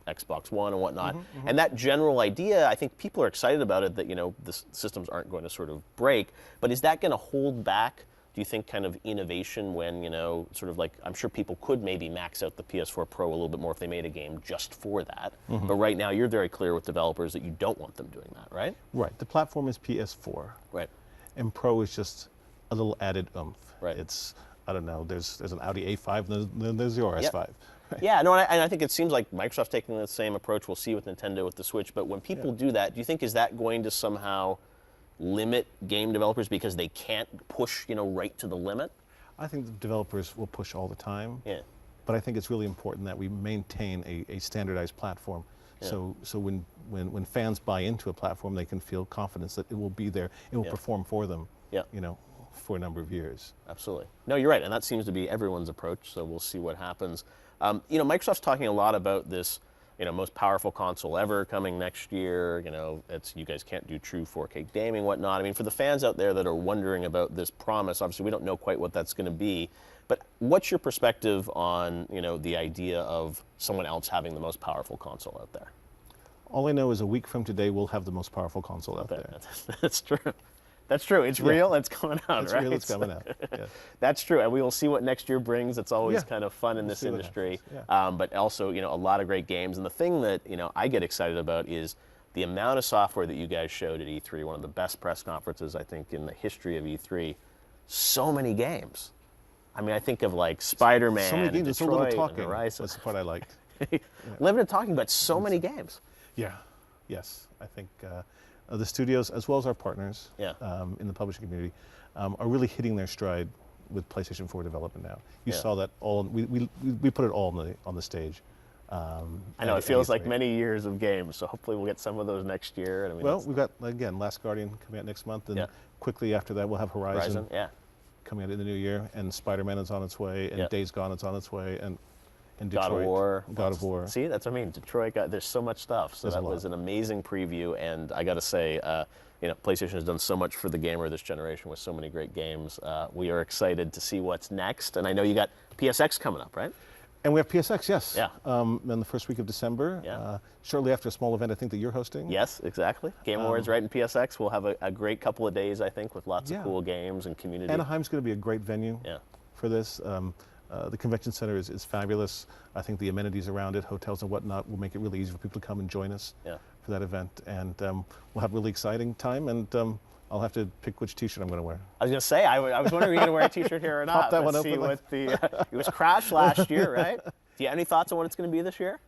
Xbox One and whatnot. And that general idea, I think people are excited about it, that, the systems aren't going to sort of break. But is that going to hold back, do you think, kind of innovation when, sort of like, I'm sure people could maybe max out the PS4 Pro a little bit more if they made a game just for that. But right now, you're very clear with developers that you don't want them doing that, right? Right. The platform is PS4. Right. And Pro is just a little added oomph. Right. It's, I don't know, there's an Audi A5 and then there's the RS5. Right. Yeah, no, and I think it seems like Microsoft's taking the same approach. We'll see with Nintendo with the Switch. But when people do that, do you think, is that going to somehow limit game developers because they can't push, right to the limit? I think the developers will push all the time. Yeah. But I think it's really important that we maintain a standardized platform. Yeah. So when fans buy into a platform, they can feel confidence that it will be there, it will perform for them. Yeah. For a number of years. Absolutely. No, you're right, and that seems to be everyone's approach, so we'll see what happens. Microsoft's talking a lot about this, most powerful console ever coming next year. You guys can't do true 4K gaming, whatnot. I mean, for the fans out there that are wondering about this promise, obviously we don't know quite what that's going to be, but what's your perspective on, the idea of someone else having the most powerful console out there? All I know is a week from today, we'll have the most powerful console out there. That's true. That's true. It's real. It's coming out, it's right? Real, it's coming out. Yeah. That's true. And we will see what next year brings. It's always kind of fun in this industry. But also, a lot of great games. And the thing that, I get excited about is the amount of software that you guys showed at E3, one of the best press conferences, I think, in the history of E3. So many games. I mean, I think of like Spider-Man, so many games, Detroit, so little talking. And Horizon. That's the part I liked. Limited talking, but so many games. Yeah. Yes. I think the studios, as well as our partners in the publishing community, are really hitting their stride with PlayStation 4 development now. You saw that all. We put it all on the stage. I know, it feels like many years of games, so hopefully we'll get some of those next year. I mean, well, we've got, again, Last Guardian coming out next month, and quickly after that we'll have Horizon coming out in the new year, and Spider-Man is on its way, and Days Gone is on its way, and Detroit, God of War. See, that's what I mean. Detroit, there's so much stuff. So that was an amazing preview, and I got to say, PlayStation has done so much for the gamer this generation with so many great games. We are excited to see what's next, and I know you got PSX coming up, right? And we have PSX, yes. Yeah. In the first week of December, shortly after a small event, I think, that you're hosting. Yes, exactly. Game Awards right in PSX. We'll have a great couple of days, I think, with lots of cool games and community. Anaheim's going to be a great venue for this. The convention center is fabulous. I think the amenities around it, hotels and whatnot, will make it really easy for people to come and join us for that event. And we'll have a really exciting time, and I'll have to pick which T-shirt I'm going to wear. I was going to say, I was wondering if you're going to wear a T-shirt here or not. Pop that one see open. what it was Crash last year, right? Do you have any thoughts on what it's going to be this year?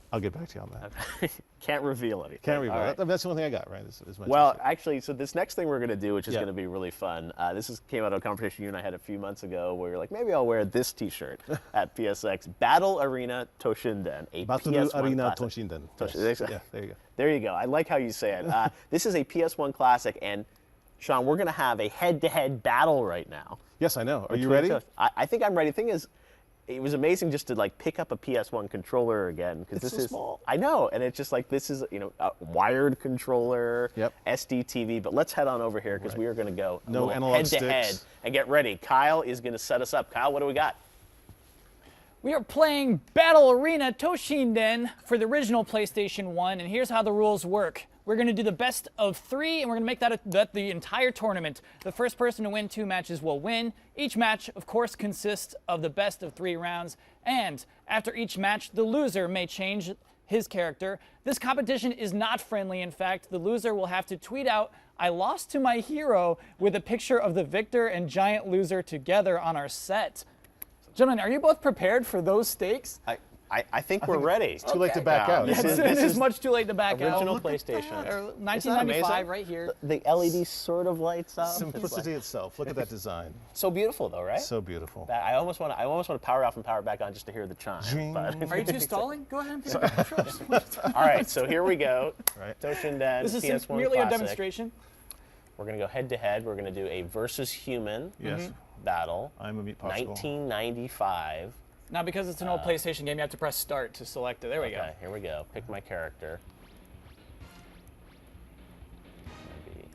I'll get back to you on that. Can't reveal anything. Can't reveal. Right. That's the only thing I got, right? Well, actually, so this next thing we're going to do, which is going to be really fun, came out of a conversation you and I had a few months ago where you're like, maybe I'll wear this T-shirt at PSX. Battle Arena Toshinden, a Battle PS1 Arena classic. Toshinden. Yes. Yeah, there you go. There you go. I like how you say it. This is a PS1 classic, and Shawn, we're going to have a head-to-head battle right now. Yes, I know. Are you ready? I think I'm ready. The thing is, it was amazing just to pick up a PS1 controller again, because this is small. I know, and it's just this is a wired controller, SD TV. But let's head on over here because we are going to go head to head and get ready. Kyle is going to set us up. Kyle, what do we got? We are playing Battle Arena Toshinden for the original PlayStation 1, and here's how the rules work. We're going to do the best of 3, and we're going to make that the entire tournament. The first person to win 2 matches will win. Each match, of course, consists of the best of 3 rounds, and after each match, the loser may change his character. This competition is not friendly. In fact, the loser will have to tweet out, "I lost to my hero," with a picture of the victor and giant loser together on our set. Gentlemen, are you both prepared for those stakes? I think we're ready. It's too late to back out. This is much too late to back out. Original PlayStation. 1995 right here. The LED sort of lights up. Simplicity itself. Look at that design. So beautiful, though, right? So beautiful. I almost want to power off and power back on just to hear the chime. But Are you two stalling? Go ahead and pick up the controls. All right, so here we go. Toshinden, This is PS1 merely Classic. a demonstration. We're going to go head to head. We're going to do a versus human battle. I'm a meat popsicle. 1995. Now, because it's an old PlayStation game, you have to press start to select it. There we go. Okay, here we go. Pick my character.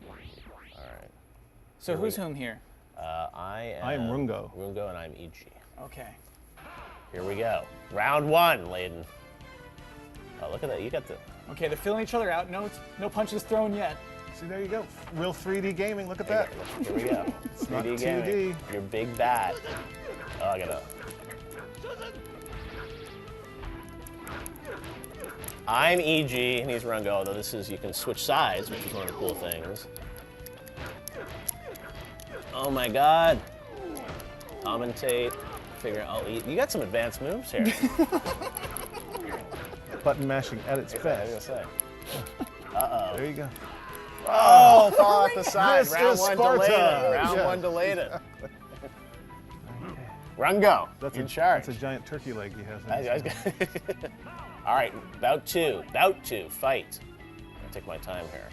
All right. So who's whom here? I am Rungo. Rungo, and I'm EG. Okay. Here we go. Round one, Layden. Oh, look at that. You got the... Okay, they're filling each other out. No punches thrown yet. See, there you go. Real 3D gaming. Look at that. Here we go. It's 3D not gaming. 2D. Your big bad. Oh, I gotta... I'm EG, and he's Rungo, although this is, you can switch sides, which is one of the cool things. Oh my god. Commentate. Figure out, you got some advanced moves here. Button mashing at its best. I was gonna say. Uh-oh. There you go. Oh, fall off the side. Mr. Round one Sparta. delayed. Round Yeah. one delayed. Rungo, in charge. That's a giant turkey leg he has. All right, bout two, fight. I'll take my time here.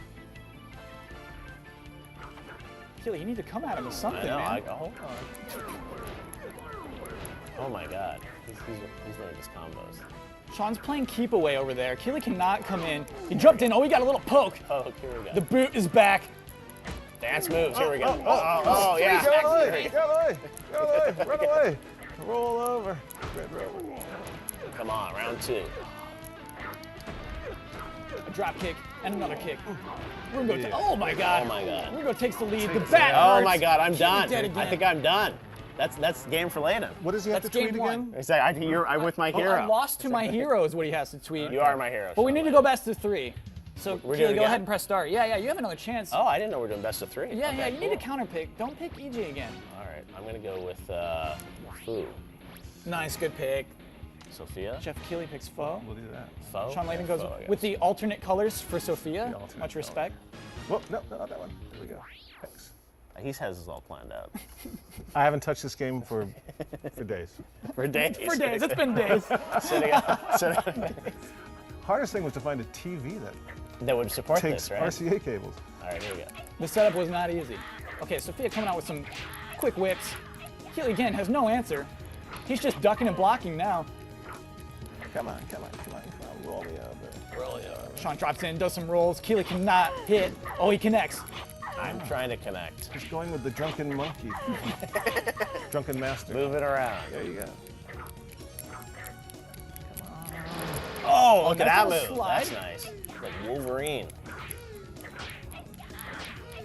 Keighley, you need to come at him with something, I know, man. hold on. Oh my god, he's learning his combos. Shawn's playing keep away over there. Keighley cannot come in. He jumped in. Oh, he got a little poke. Poke, here we go. The boot is back. Dance moves, here we go. Oh, yeah. Get away, run away. Roll over. Come on, round two. A drop kick and another kick. Rungo, oh my god. Oh my god. Rungo takes the lead. The bat Oh hurts. my god, I'm done. Dead again. I think I'm done. That's game for Layden. What does he have That's to tweet game again? one. It's like, I'm with my hero. I lost to my hero is what he has to tweet. You are my hero. But we need to go best of three. So We're Keighley, doing go it ahead again? and press start. Yeah, you have another chance. Oh, I didn't know we were doing best of three. Yeah, Okay, you need to counter pick. Don't pick EJ again. All right, I'm gonna go with Fu. Nice, good pick. Sophia. Geoff Keighley picks Foe. We'll do that. Foe. Shawn Layden goes Foe, I guess. with the alternate colors for Sophia. Much respect. Whoa, no, not that one. There we go. Thanks. He has this all planned out. I haven't touched this game for days. For days. For days. It's been days. Sitting Hardest thing was to find a TV that would support takes this, right? RCA cables. All right, here we go. The setup was not easy. Okay, Sophia coming out with some quick whips. Keighley again has no answer. He's just ducking and blocking now. Come on, roll me over. Shawn drops in, does some rolls. Keighley cannot hit. Oh, he connects. I'm trying to connect. Just going with the drunken monkey. Drunken master. Move it around. There you go. Oh, look at that nice move. little slide. That's nice. Like Wolverine.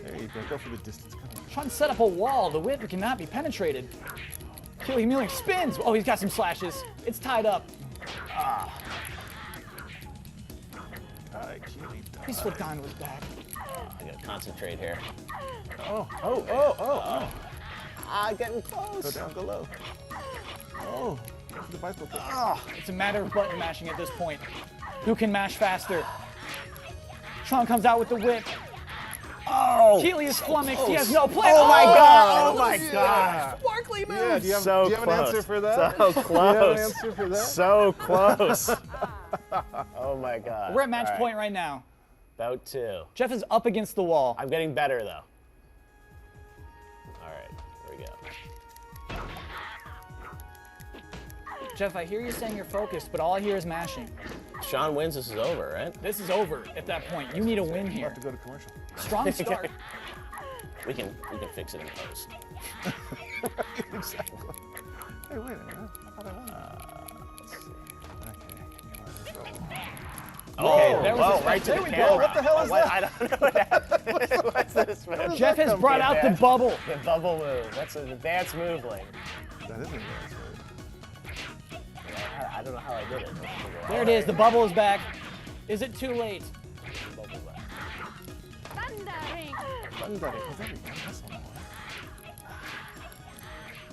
There you go. Go for the distance. Shawn set up a wall. The whip cannot be penetrated. Keighley Mueller spins. Oh, he's got some slashes. It's tied up. He's flipped on to his back. I gotta concentrate here. Oh. Getting close. Go down, go low. Oh, go for the bicycle kick. It's a matter of button mashing at this point. Who can mash faster? Shawn comes out with the whip. Oh! Keighley is flummoxed. He has no plan. Oh my god! Oh my god! Sparkly move. Yeah, do you have an answer for that? So Do you have close. an answer for that? So close. Oh my god. We're at match All right. point right now. Bout two. Geoff is up against the wall. I'm getting better though. All right, here we go. Geoff, I hear you saying you're focused, but all I hear is mashing. Shawn wins. This is over, right? This is over at that point. You need a win We'll here. have to go to commercial. Strong start. We can fix it in post. Exactly. Hey, wait a minute. I thought I won. Let's see. Okay. Okay, there was a right to there the we camera. go. What the hell is What? that? I don't know what happened. What's this, man? Geoff has brought out the bubble. The bubble move. That's an advanced move, like. That isn't right. I don't know how I did it. There it is. The bubble is back. Is it too late?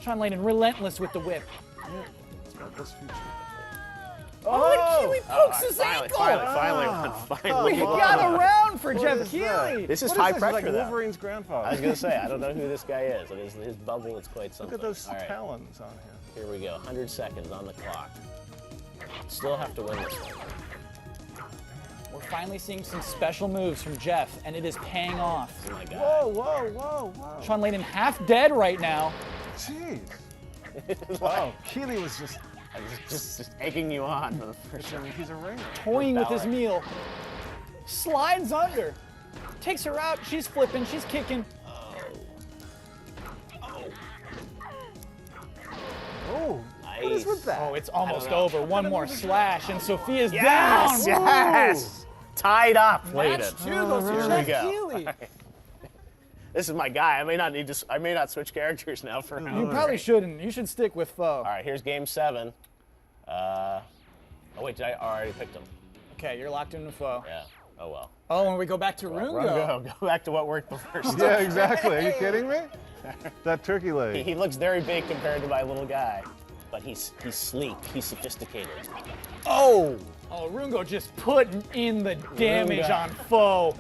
Shawn Layden relentless with the whip. It's got this feature. Oh, Keighley pokes his ankle. Finally. We got around for Geoff Keighley. This is What high is this? pressure, Like though. Wolverine's grandfather. I was going to say, I don't know who this guy is. His bubble is quite something. Look at those All right, talons on here. here we go. 100 seconds on the clock. Still have to win this one. We're finally seeing some special moves from Geoff, and it is paying off. Oh my God. Whoa. Shawn Layden half dead right now. Jeez. Oh, Keighley was just just egging you on for the first time. he's a ringer. Toying with his meal. Slides under. Takes her out. She's flipping. She's kicking. Oh, Nice. what is with that? Oh, it's almost over. One more slash, and Sophia's Yes! down. Yes! Tied up, Match Layden. two goes to Here we Geoff go. Keighley. This is my guy. I may not switch characters now for You probably shouldn't. You should stick with foe. All right, here's game 7. Oh wait, I already picked him? Okay, you're locked into foe. Yeah. Oh well. Oh, and we go back to Rungo. Go back to what worked the first Yeah, time. exactly. Are you kidding me? That turkey leg. He looks very big compared to my little guy, but he's sleek. He's sophisticated. Oh! Oh, Rungo just putting in the damage Rungo. on foe.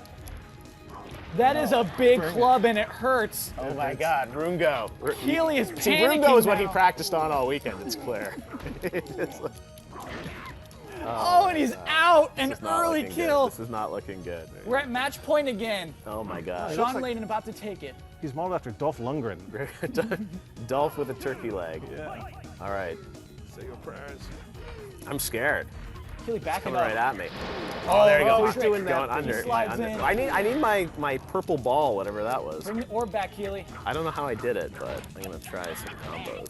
That is a big club and it hurts. Oh my God, Rungo. Keighley is See, panicking Rungo is what he now. practiced on all weekend. It's clear. Oh, and he's out. An This is not early looking kill. Good. This is not looking good. We're at match point again. Oh my God. Shawn Layden about to take it. He's modeled after Dolph Lundgren. Dolph with a turkey leg. Yeah. All right. Say your prayers. I'm scared. Keighley backing Coming up. right at me. Oh, there you go. he's doing that. Going under. He slides in. I need my purple ball, whatever that was. Bring the orb back, Keighley. I don't know how I did it, but I'm gonna try some combos.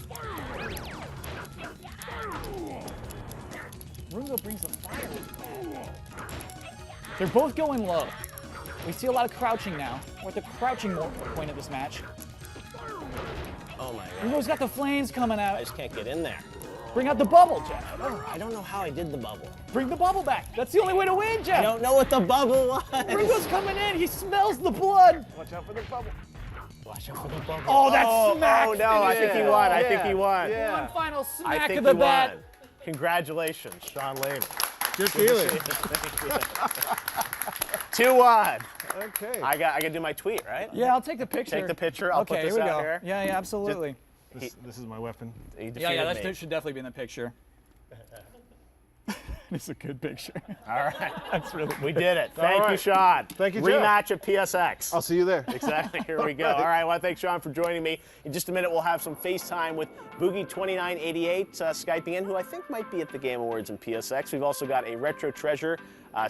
Rungo brings the fire. They're both going low. We see a lot of crouching now. We're at the crouching point of this match. Oh my God. Rungo's got the flames coming I out. just can't get in there. Bring out the bubble, Geoff. I don't know how I did the bubble. Bring the bubble back. That's the only way to win, Geoff. I don't know what the bubble was. Rungo's coming in. He smells the blood. Watch out for the bubble. Watch out for the bubble. Oh, that smack. Oh no, I think he won. I think he won. Yeah. One final I smack think of the he bat. won. Congratulations, Shawn Layden. Good feeling. 2-1. Okay. I got to do my tweet, right? Yeah, I'll take the picture. Take the picture. I'll okay, put this here we out go. here. Yeah, absolutely. This is my weapon. He defeated Yeah, me. that should definitely be in the picture. It's a good picture. All right. That's really We did it. All Thank you, right. Shawn. Thank you, Geoff. Rematch at PSX. I'll see you there. Exactly. Here we go. All right. I want to thank Shawn for joining me. In just a minute, we'll have some FaceTime with Boogie2988 Skyping in, who I think might be at the Game Awards in PSX. We've also got a retro treasure.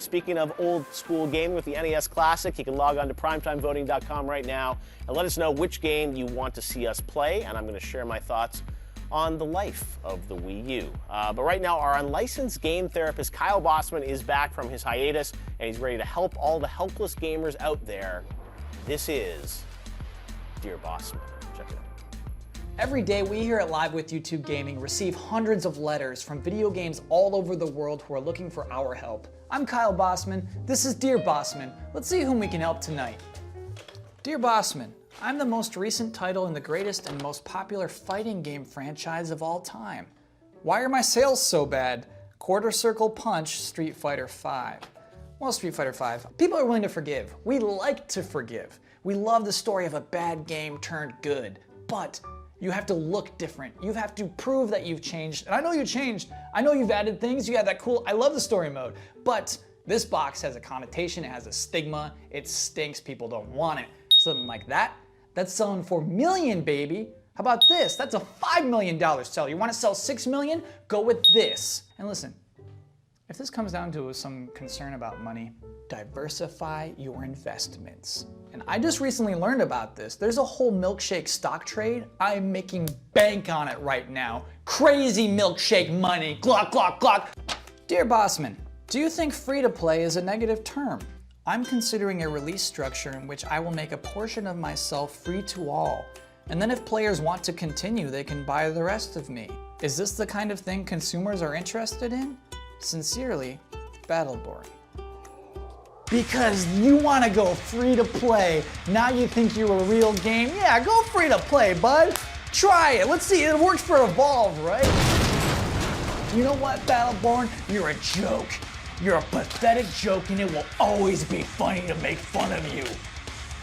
Speaking of old school gaming with the NES Classic, you can log on to primetimevoting.com right now and let us know which game you want to see us play, and I'm going to share my thoughts on the life of the Wii U. But right now, our unlicensed game therapist, Kyle Bosman, is back from his hiatus, and he's ready to help all the helpless gamers out there. This is Dear Bosman. Check it out. Every day, we here at Live with YouTube Gaming receive hundreds of letters from video games all over the world who are looking for our help. I'm Kyle Bosman. This is Dear Bosman. Let's see whom we can help tonight. Dear Bosman, I'm the most recent title in the greatest and most popular fighting game franchise of all time. Why are my sales so bad? Quarter Circle Punch, Street Fighter V. Well, Street Fighter V. People are willing to forgive. We like to forgive. We love the story of a bad game turned good. But you have to look different. You have to prove that you've changed. And I know you changed. I know you've added things. You had that cool, I love the story mode. But this box has a connotation. It has a stigma. It stinks. People don't want it. Something like that. That's selling for $1 million, baby. How about this? That's a $5 million seller. You want to sell $6 million? Go with this. And listen, if this comes down to some concern about money, diversify your investments. And I just recently learned about this. There's a whole milkshake stock trade. I'm making bank on it right now. Crazy milkshake money. Glock, glock, glock. Dear Bosman, do you think free to play is a negative term? I'm considering a release structure in which I will make a portion of myself free to all. And then if players want to continue, they can buy the rest of me. Is this the kind of thing consumers are interested in? Sincerely, Battleborn. Because you want to go free to play. Now you think you're a real game? Yeah, go free to play, bud. Try it. Let's see. It works for Evolve, right? You know what, Battleborn? You're a joke. You're a pathetic joke, and it will always be funny to make fun of you.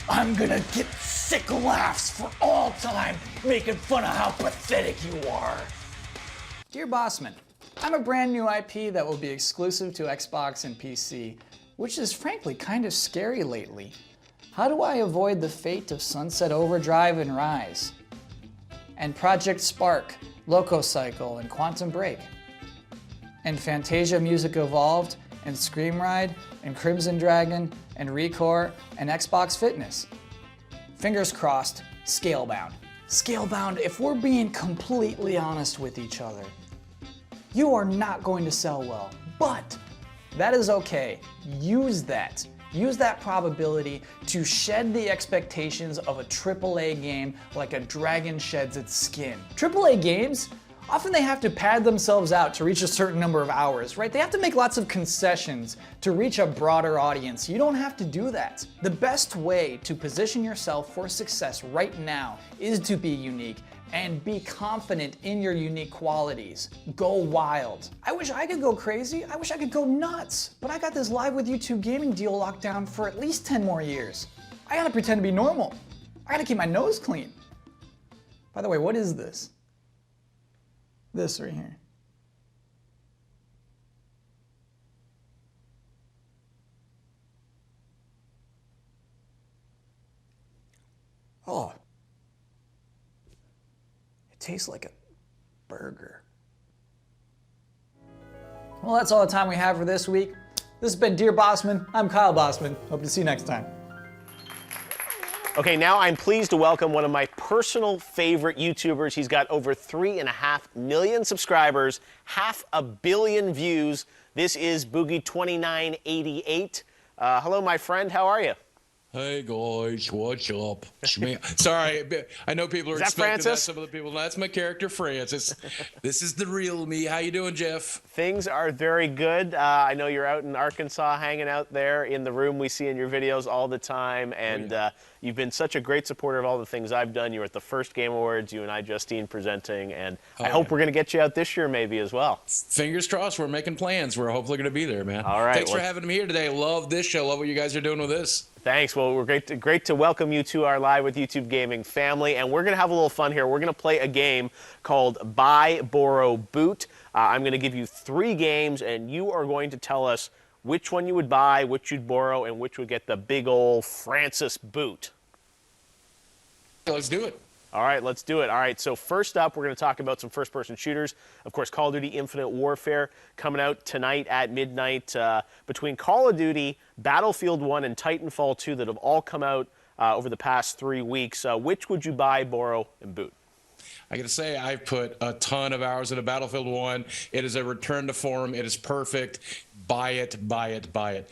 I'm gonna get sick laughs for all time making fun of how pathetic you are. Dear Bosman, I'm a brand new IP that will be exclusive to Xbox and PC, which is frankly kind of scary lately. How do I avoid the fate of Sunset Overdrive and Rise? And Project Spark, Loco Cycle, and Quantum Break? And Fantasia Music Evolved, and Scream Ride, and Crimson Dragon, and Recore, and Xbox Fitness? Fingers crossed, Scalebound. Scalebound, if we're being completely honest with each other, you are not going to sell well, but that is okay. Use that. Use that probability to shed the expectations of a AAA game like a dragon sheds its skin. AAA games, often they have to pad themselves out to reach a certain number of hours, right? They have to make lots of concessions to reach a broader audience. You don't have to do that. The best way to position yourself for success right now is to be unique and be confident in your unique qualities. Go wild. I wish I could go crazy. I wish I could go nuts. But I got this Live with YouTube Gaming deal locked down for at least 10 more years. I gotta pretend to be normal. I gotta keep my nose clean. By the way, what is this? This right here. Oh. It tastes like a burger. Well, that's all the time we have for this week. This has been Dear Bosman. I'm Kyle Bosman. Hope to see you next time. Okay, now I'm pleased to welcome one of my personal favorite YouTubers. He's got over 3.5 million subscribers, 500 million views. This is Boogie2988. Hello, my friend. How are you? Hey guys, what's up? Sorry, I know people are expecting that. Some of the people, that's my character, Francis. This is the real me. How you doing, Geoff? Things are very good. I know you're out in Arkansas hanging out there in the room we see in your videos all the time, and you've been such a great supporter of all the things I've done. You were at the first Game Awards, you and iJustine presenting, and I hope we're going to get you out this year maybe as well. Fingers crossed. We're making plans. We're hopefully going to be there, man. All right. Thanks for having me here today. Love this show. Love what you guys are doing with this. Thanks. Well, we're great to welcome you to our Live with YouTube Gaming family, and we're going to have a little fun here. We're going to play a game called Buy, Borrow, Boot. I'm going to give you 3 games, and you are going to tell us which one you would buy, which you'd borrow, and which would get the big old Francis boot. Let's do it. All right, let's do it. All right, so first up, we're going to talk about some first-person shooters. Of course, Call of Duty Infinite Warfare coming out tonight at midnight. Between Call of Duty, Battlefield 1, and Titanfall 2 that have all come out over the past 3 weeks, which would you buy, borrow, and boot? I got to say, I've put a ton of hours into Battlefield 1. It is a return to form. It is perfect. Buy it, buy it, buy it.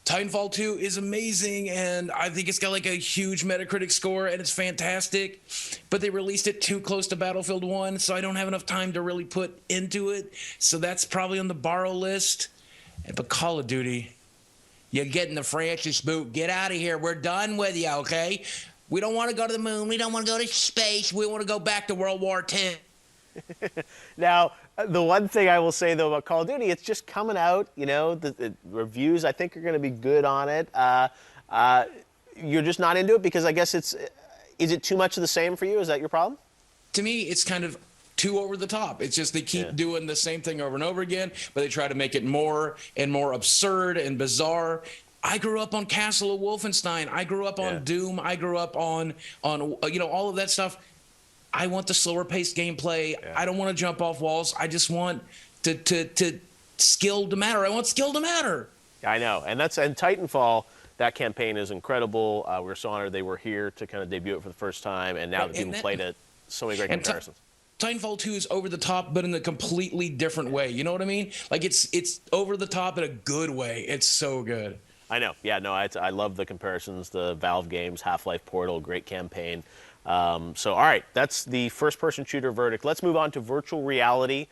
Titanfall 2 is amazing, and I think it's got like a huge Metacritic score, and it's fantastic, but they released it too close to Battlefield 1, so I don't have enough time to really put into it, so that's probably on the borrow list. But Call of Duty, you're getting the Francis boot. Get out of here. We're done with you, okay? We don't want to go to the moon. We don't want to go to space. We want to go back to World War II. Now, the one thing I will say, though, about Call of Duty, it's just coming out. You know, the reviews, I think, are going to be good on it. You're just not into it because I guess is it too much of the same for you? Is that your problem? To me, it's kind of too over the top. It's just they keep doing the same thing over and over again, but they try to make it more and more absurd and bizarre. I grew up on Castle of Wolfenstein. I grew up on Doom. I grew up on all of that stuff. I want the slower paced gameplay. I don't want to jump off walls. I just want to skill to matter. I want skill to matter. I know, and Titanfall. That campaign is incredible. We're so honored they were here to kind of debut it for the first time, and now that people played it, so many great comparisons. Titanfall 2 is over the top, but in a completely different way. You know what I mean? Like it's over the top in a good way. It's so good. I know. Yeah, no, I love the comparisons. The Valve games, Half-Life Portal, great campaign. So, all right, that's the first-person shooter verdict. Let's move on to virtual reality.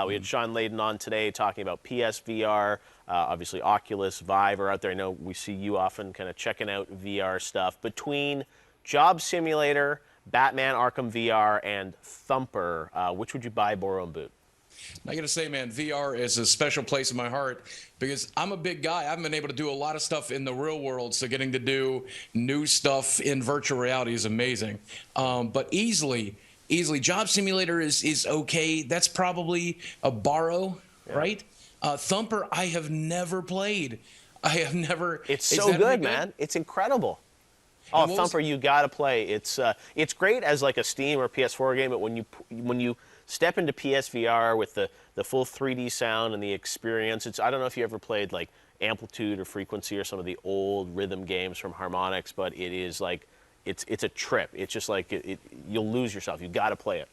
We had Shawn Layden on today talking about PSVR. Obviously, Oculus, Vive are out there. I know we see you often kind of checking out VR stuff. Between Job Simulator, Batman Arkham VR, and Thumper, which would you buy, borrow, and boot? I gotta say, man, VR is a special place in my heart because I'm a big guy. I haven't been able to do a lot of stuff in the real world, so getting to do new stuff in virtual reality is amazing. But easily, Job Simulator is okay. That's probably a borrow, right? Thumper, I have never played. I have never. It's so good, man. It's incredible. Oh, Thumper, you gotta play. It's great as like a Steam or PS4 game, but when you step into PSVR with the full 3D sound and the experience, I don't know if you ever played like Amplitude or Frequency or some of the old rhythm games from Harmonix, but it is like it's a trip. It's just like you'll lose yourself. You got to play it.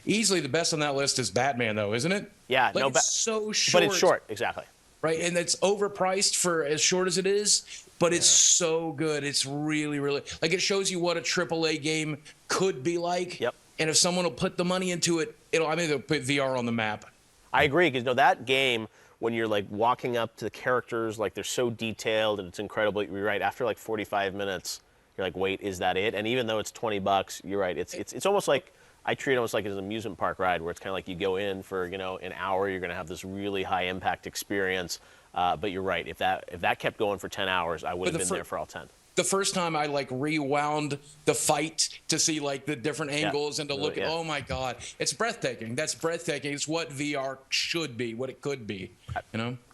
Easily the best on that list is Batman, though, isn't it? Yeah, like, no, it's so short. But it's short, exactly. Right, and it's overpriced for as short as it is, but it's so good. It's really, really like it shows you what a AAA game could be like. Yep. And if someone will put the money into it, they'll put VR on the map. I agree, because that game, when you're like walking up to the characters, like they're so detailed and it's incredible. You're right. After like 45 minutes, you're like, wait, is that it? And even though it's $20, you're right. It's almost like I treat it almost like an amusement park ride, where it's kind of like you go in for an hour, you're going to have this really high impact experience. But you're right. If that kept going for 10 hours, I would have been there for all 10. The first time I like rewound the fight to see like the different angles and to look at, oh my God, it's breathtaking. That's breathtaking. It's what VR should be, what it could be,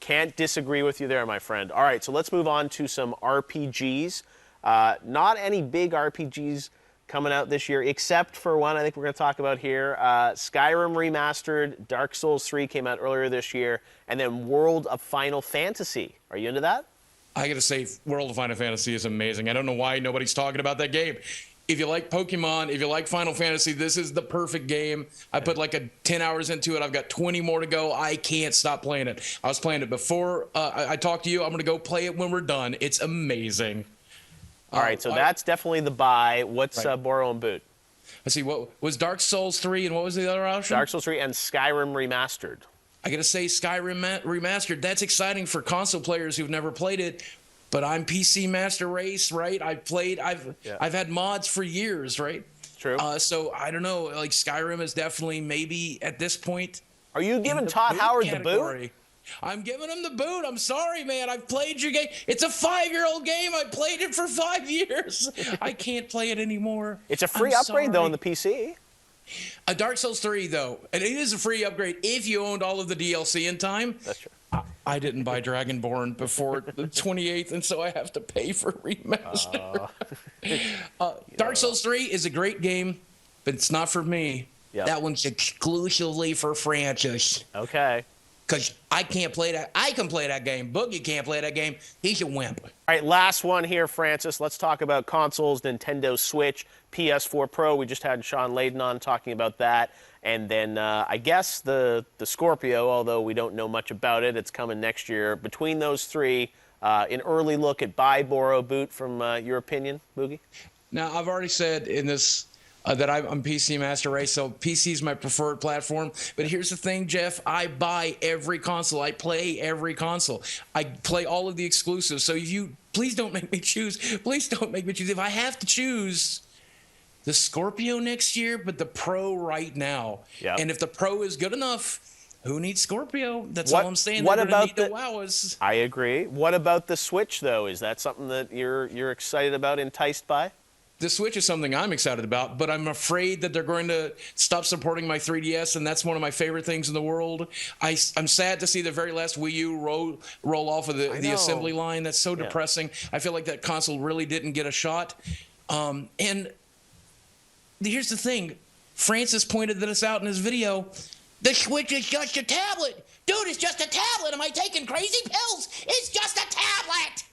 Can't disagree with you there, my friend. All right, so let's move on to some RPGs. Not any big RPGs coming out this year, except for one I think we're going to talk about here. Skyrim Remastered, Dark Souls 3 came out earlier this year, and then World of Final Fantasy. Are you into that? I gotta say, World of Final Fantasy is amazing. I don't know why nobody's talking about that game. If you like Pokemon, if you like Final Fantasy, this is the perfect game. I put like 10 hours into it. I've got 20 more to go. I can't stop playing it. I was playing it before I talked to you. I'm gonna go play it when we're done. It's amazing. All right, so that's definitely the buy. What's borrow and boot? Let's see, what was Dark Souls 3 and what was the other option? Dark Souls 3 and Skyrim Remastered. I got to say, Skyrim Remastered, that's exciting for console players who've never played it, but I'm PC Master Race, right? I've had mods for years, right? True. So I don't know, like Skyrim is definitely maybe at this point. Are you giving Todd Howard the boot? I'm giving him the boot. I'm sorry, man. I've played your game. It's a 5-year-old game. I played it for 5 years. I can't play it anymore. It's a free upgrade, though, on the PC. Dark Souls 3, though, and it is a free upgrade if you owned all of the DLC in time. That's true. I didn't buy Dragonborn before the 28th, and so I have to pay for remaster. Dark Souls 3 is a great game, but it's not for me. Yep. That one's exclusively for Francis. Okay. Because I can't play that. I can play that game. Boogie can't play that game. He's a wimp. All right, last one here, Francis. Let's talk about consoles, Nintendo Switch, PS4 Pro. We just had Shawn Layden on talking about that. And then I guess the Scorpio, although we don't know much about it, it's coming next year. Between those three, an early look at buy, borrow, boot from your opinion, Boogie? Now, I've already said in this that I'm PC Master Race, so PC is my preferred platform. But here's the thing, Jeff. I buy every console. I play every console. I play all of the exclusives. So please don't make me choose. Please don't make me choose. If I have to choose the Scorpio next year, but the Pro right now. Yep. And if the Pro is good enough, who needs Scorpio? That's all I'm saying. What They're about need to wow us. I agree. What about the Switch, though? Is that something that you're excited about, enticed by? The Switch is something I'm excited about, but I'm afraid that they're going to stop supporting my 3DS, and that's one of my favorite things in the world. I'm sad to see the very last Wii U roll off of the assembly line. That's so depressing. I feel like that console really didn't get a shot. And here's the thing. Francis pointed this out in his video. The Switch is just a tablet. Dude, it's just a tablet. Am I taking crazy pills? It's just a tablet.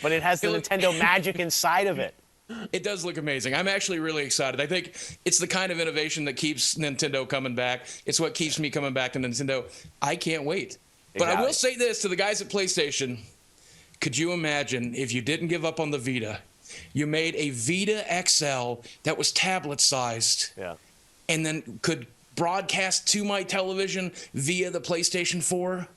But it has the Nintendo magic inside of it. It does look amazing. I'm actually really excited. I think it's the kind of innovation that keeps Nintendo coming back. It's what keeps me coming back to Nintendo. I can't wait. But I will say this to the guys at PlayStation. Could you imagine if you didn't give up on the Vita? You made a Vita XL that was tablet-sized and then could broadcast to my television via the PlayStation 4?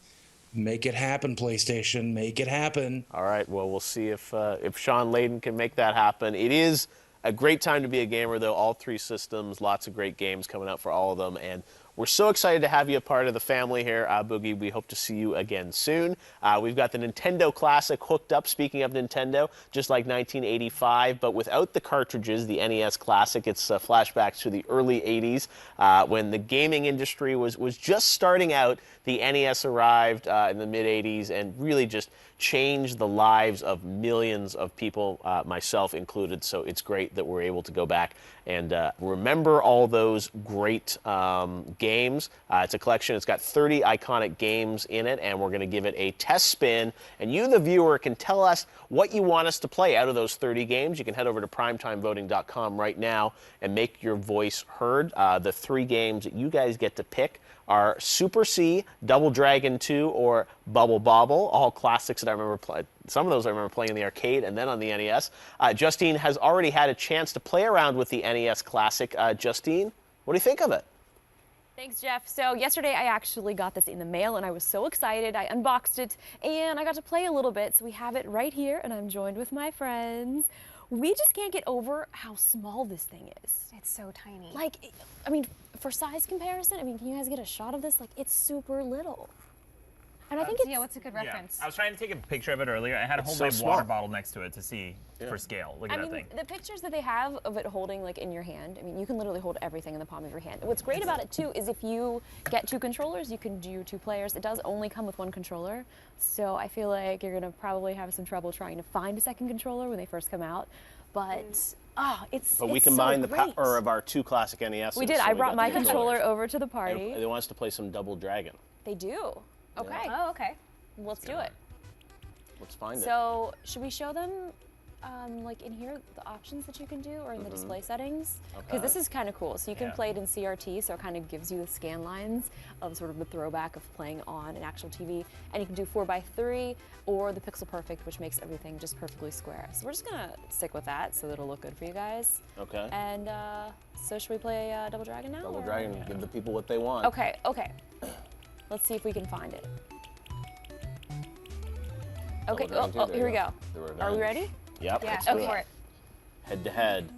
Make it happen, PlayStation. Make it happen. All right. Well, we'll see if Shawn Layden can make that happen. It is a great time to be a gamer, though. All three systems, lots of great games coming out for all of them. And we're so excited to have you a part of the family here, Boogie. We hope to see you again soon. We've got the Nintendo Classic hooked up, speaking of Nintendo, just like 1985, but without the cartridges, the NES Classic. It's flashbacks to the early 80s when the gaming industry was just starting out. The NES arrived in the mid-80s and really just changed the lives of millions of people, myself included. So it's great that we're able to go back and remember all those great games. It's a collection. It's got 30 iconic games in it, and we're going to give it a test spin. And you, the viewer, can tell us what you want us to play out of those 30 games. You can head over to primetimevoting.com right now and make your voice heard. The 3 games that you guys get to pick are Super C, Double Dragon 2, or Bubble Bobble, all classics that I remember playing. Some of those I remember playing in the arcade and then on the NES. Justine has already had a chance to play around with the NES Classic. Justine, what do you think of it? Thanks, Jeff. So yesterday I actually got this in the mail and I was so excited. I unboxed it and I got to play a little bit. So we have it right here and I'm joined with my friends. We just can't get over how small this thing is. It's so tiny. Like, I mean, for size comparison, I mean, can you guys get a shot of this? Like, it's super little. And I think it's... Yeah, what's a good reference? I was trying to take a picture of it earlier. I had to hold my water bottle next to it to see for scale. Look at that thing. The pictures that they have of it holding, like, in your hand, I mean, you can literally hold everything in the palm of your hand. What's great about it, too, is if you get 2 controllers, you can do 2 players. It does only come with 1 controller, so I feel like you're going to probably have some trouble trying to find a second controller when they first come out. But, But we combined the power of our 2 classic NESs. We did. I brought my controller over to the party. They want us to play some Double Dragon. They do. Okay. Yeah. Oh, okay. Let's do it. Let's find it. So, should we show them, like in here, the options that you can do, or in the display settings? Because this is kind of cool. So you can play it in CRT, so it kind of gives you the scan lines of sort of the throwback of playing on an actual TV. And you can do 4:3 or the Pixel Perfect, which makes everything just perfectly square. So we're just gonna stick with that, so it'll look good for you guys. Okay. And so should we play Double Dragon now? Double Dragon, give the people what they want. Okay. Okay. Let's see if we can find it. Okay, here we go. Are we ready? Yep. Yeah, go for it. Head to head.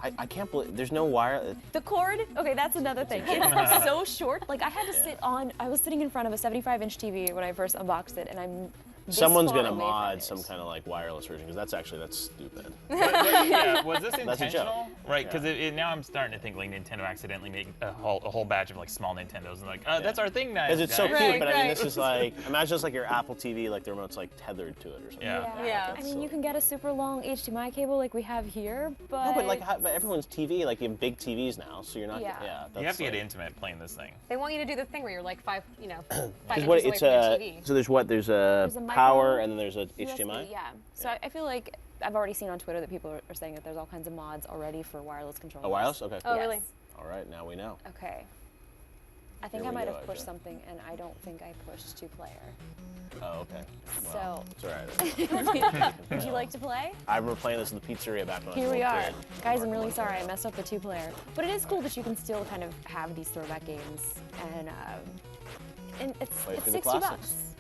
I can't believe there's no wire. The cord, okay, that's another thing. It's so short. Like I had to sit on, I was sitting in front of a 75-inch TV when I first unboxed it, and I'm Someone's gonna mod some kind of like wireless version because that's stupid. Yeah, was this That's a joke. intentional? Right, because now I'm starting to think like Nintendo accidentally made a whole batch of like small Nintendos and like that's our thing now. Because it's so cute, but I mean, this is like imagine it's like your Apple TV, like the remote's like tethered to it or something. Yeah. I mean, you can get a super long HDMI cable like we have here, but no, but like but everyone's TV, like you have big TVs now, so you're not. That's you have to get intimate playing this thing. They want you to do the thing where you're like 5 inches What, away it's from your TV. So there's a power and then there's a HDMI. Yeah. So I feel like I've already seen on Twitter that people are saying that there's all kinds of mods already for wireless controllers. Oh, wireless? Okay. Oh, really? All right, now we know. Okay. I think I might have pushed something, and I don't think I pushed 2-player. Oh, okay. So. It's all right. Would you like to play? I remember playing this in the pizzeria back when I was Here a we little are. kid. Guys, I'm really sorry I messed up the 2-player. But it is cool that you can still kind of have these throwback games, and it's $60,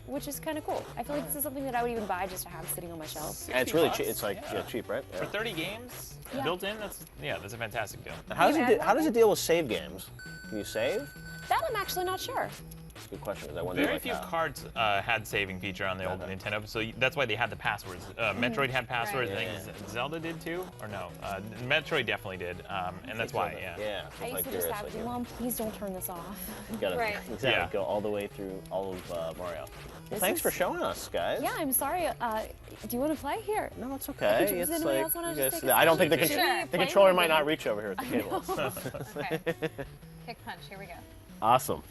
which is kind of cool. I feel like this is something that I would even buy just to have sitting on my shelf. And it's really cheap. It's like cheap, right? For 30 games built in, that's a fantastic deal. How does it deal with save games? Can you save? That I'm actually not sure. That's a good question because I wonder. Very few cards had saving feature on the old Nintendo, so that's why they had the passwords. Metroid had passwords. I think Zelda did too, or no? Metroid definitely did, and that's why. Yeah. I used to just have to, Mom, please don't turn this off. You gotta go all the way through all of Mario. Well, thanks for showing us, guys. Yeah, I'm sorry. Do you want to play here? No, it's okay. Does anyone else want to just take I don't think the controller might not reach. reach over here at the cable. Okay. Kick punch. Here we go. Awesome.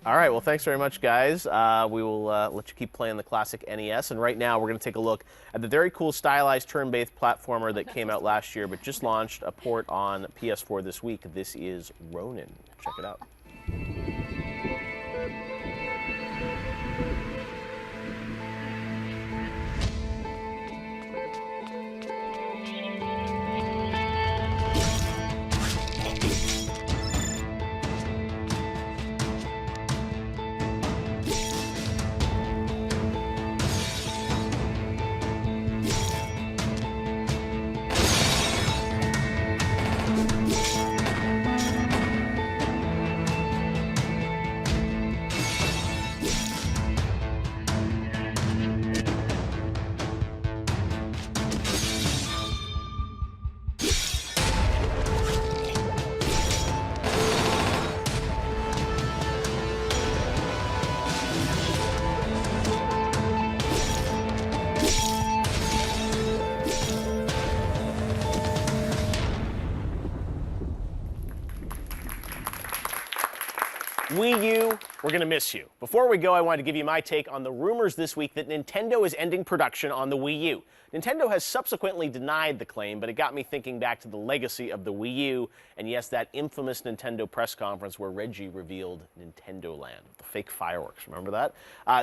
All right, well, thanks very much, guys. We will let you keep playing the classic NES. And right now, we're going to take a look at the very cool stylized turn-based platformer that came out last year, but just launched a port on PS4 this week. This is Ronin. Check it out. Wii U, we're going to miss you. Before we go, I wanted to give you my take on the rumors this week that Nintendo is ending production on the Wii U. Nintendo has subsequently denied the claim, but it got me thinking back to the legacy of the Wii U, and yes, that infamous Nintendo press conference where Reggie revealed Nintendo Land, the fake fireworks, remember that?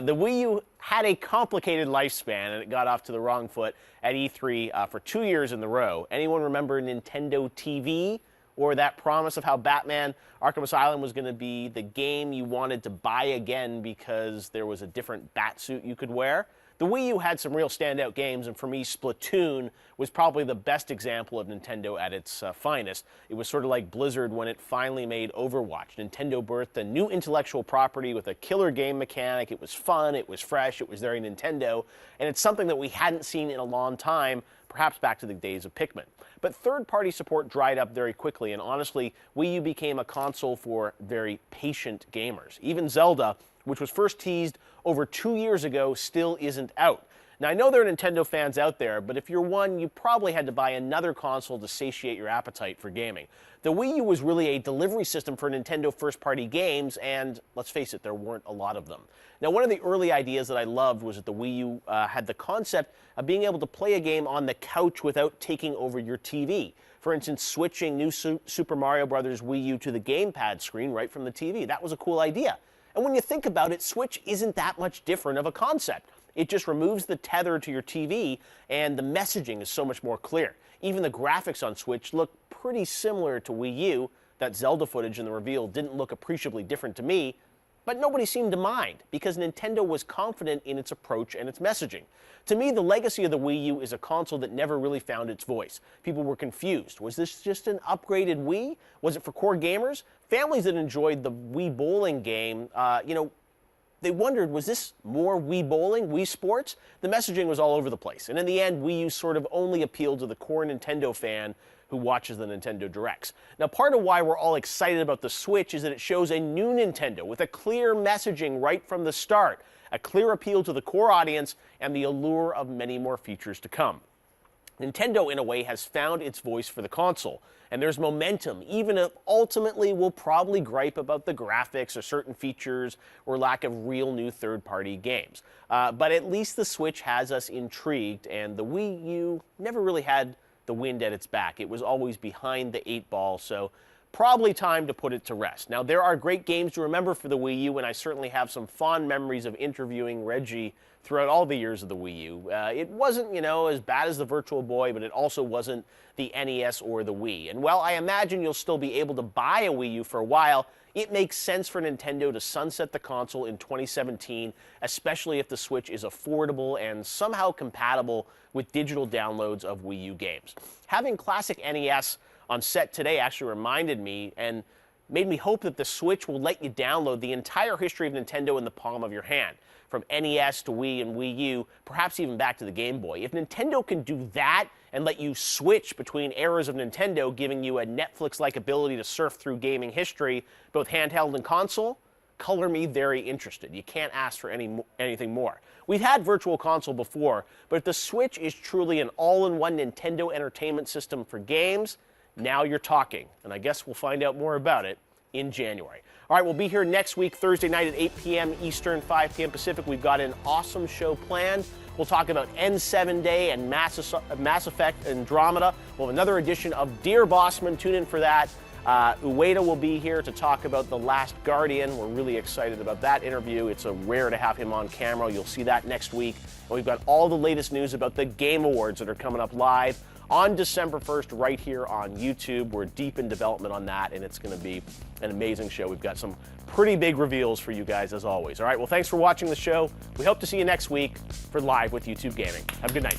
The Wii U had a complicated lifespan, and it got off to the wrong foot at E3 for 2 years in a row. Anyone remember Nintendo TV? Or that promise of how Batman Arkham Asylum was going to be the game you wanted to buy again because there was a different Batsuit you could wear? The Wii U had some real standout games, and for me, Splatoon was probably the best example of Nintendo at its finest. It was sort of like Blizzard when it finally made Overwatch. Nintendo birthed a new intellectual property with a killer game mechanic. It was fun, it was fresh, it was very Nintendo, and it's something that we hadn't seen in a long time, perhaps back to the days of Pikmin. But third-party support dried up very quickly, and honestly, Wii U became a console for very patient gamers. Even Zelda, which was first teased over 2 years ago, still isn't out. Now, I know there are Nintendo fans out there, but if you're one, you probably had to buy another console to satiate your appetite for gaming. The Wii U was really a delivery system for Nintendo first-party games, and let's face it, there weren't a lot of them. Now, one of the early ideas that I loved was that the Wii U had the concept of being able to play a game on the couch without taking over your TV. For instance, switching New Super Mario Bros. Wii U to the gamepad screen right from the TV. That was a cool idea. And when you think about it, Switch isn't that much different of a concept. It just removes the tether to your TV, and the messaging is so much more clear. Even the graphics on Switch look pretty similar to Wii U. That Zelda footage in the reveal didn't look appreciably different to me, but nobody seemed to mind because Nintendo was confident in its approach and its messaging. To me, the legacy of the Wii U is a console that never really found its voice. People were confused. Was this just an upgraded Wii? Was it for core gamers? Families that enjoyed the Wii bowling game, they wondered, was this more Wii bowling, Wii sports? The messaging was all over the place. And in the end, Wii U sort of only appealed to the core Nintendo fan who watches the Nintendo Directs. Now, part of why we're all excited about the Switch is that it shows a new Nintendo with a clear messaging right from the start, a clear appeal to the core audience, and the allure of many more features to come. Nintendo, in a way, has found its voice for the console, and there's momentum, even if ultimately we'll probably gripe about the graphics or certain features or lack of real new third-party games. But at least the Switch has us intrigued, and the Wii U never really had the wind at its back. It was always behind the 8-ball, so probably time to put it to rest. Now, there are great games to remember for the Wii U, and I certainly have some fond memories of interviewing Reggie throughout all the years of the Wii U. It wasn't, as bad as the Virtual Boy, but it also wasn't the NES or the Wii. And while I imagine you'll still be able to buy a Wii U for a while, it makes sense for Nintendo to sunset the console in 2017, especially if the Switch is affordable and somehow compatible with digital downloads of Wii U games. Having classic NES on set today actually reminded me and made me hope that the Switch will let you download the entire history of Nintendo in the palm of your hand, from NES to Wii and Wii U, perhaps even back to the Game Boy. If Nintendo can do that and let you switch between eras of Nintendo, giving you a Netflix-like ability to surf through gaming history, both handheld and console, color me very interested. You can't ask for anything more. We've had Virtual Console before, but if the Switch is truly an all-in-one Nintendo entertainment system for games, now you're talking, and I guess we'll find out more about it in January. All right, we'll be here next week, Thursday night at 8 p.m. Eastern, 5 p.m. Pacific. We've got an awesome show planned. We'll talk about N7 Day and Mass Effect Andromeda. We'll have another edition of Dear Bosman. Tune in for that. Ueda will be here to talk about The Last Guardian. We're really excited about that interview. It's a rare to have him on camera. You'll see that next week. And we've got all the latest news about the Game Awards that are coming up live on December 1st right here on YouTube. We're deep in development on that, and it's going to be an amazing show. We've got some pretty big reveals for you guys, as always. All right, well, thanks for watching the show. We hope to see you next week for Live with YouTube Gaming. Have a good night.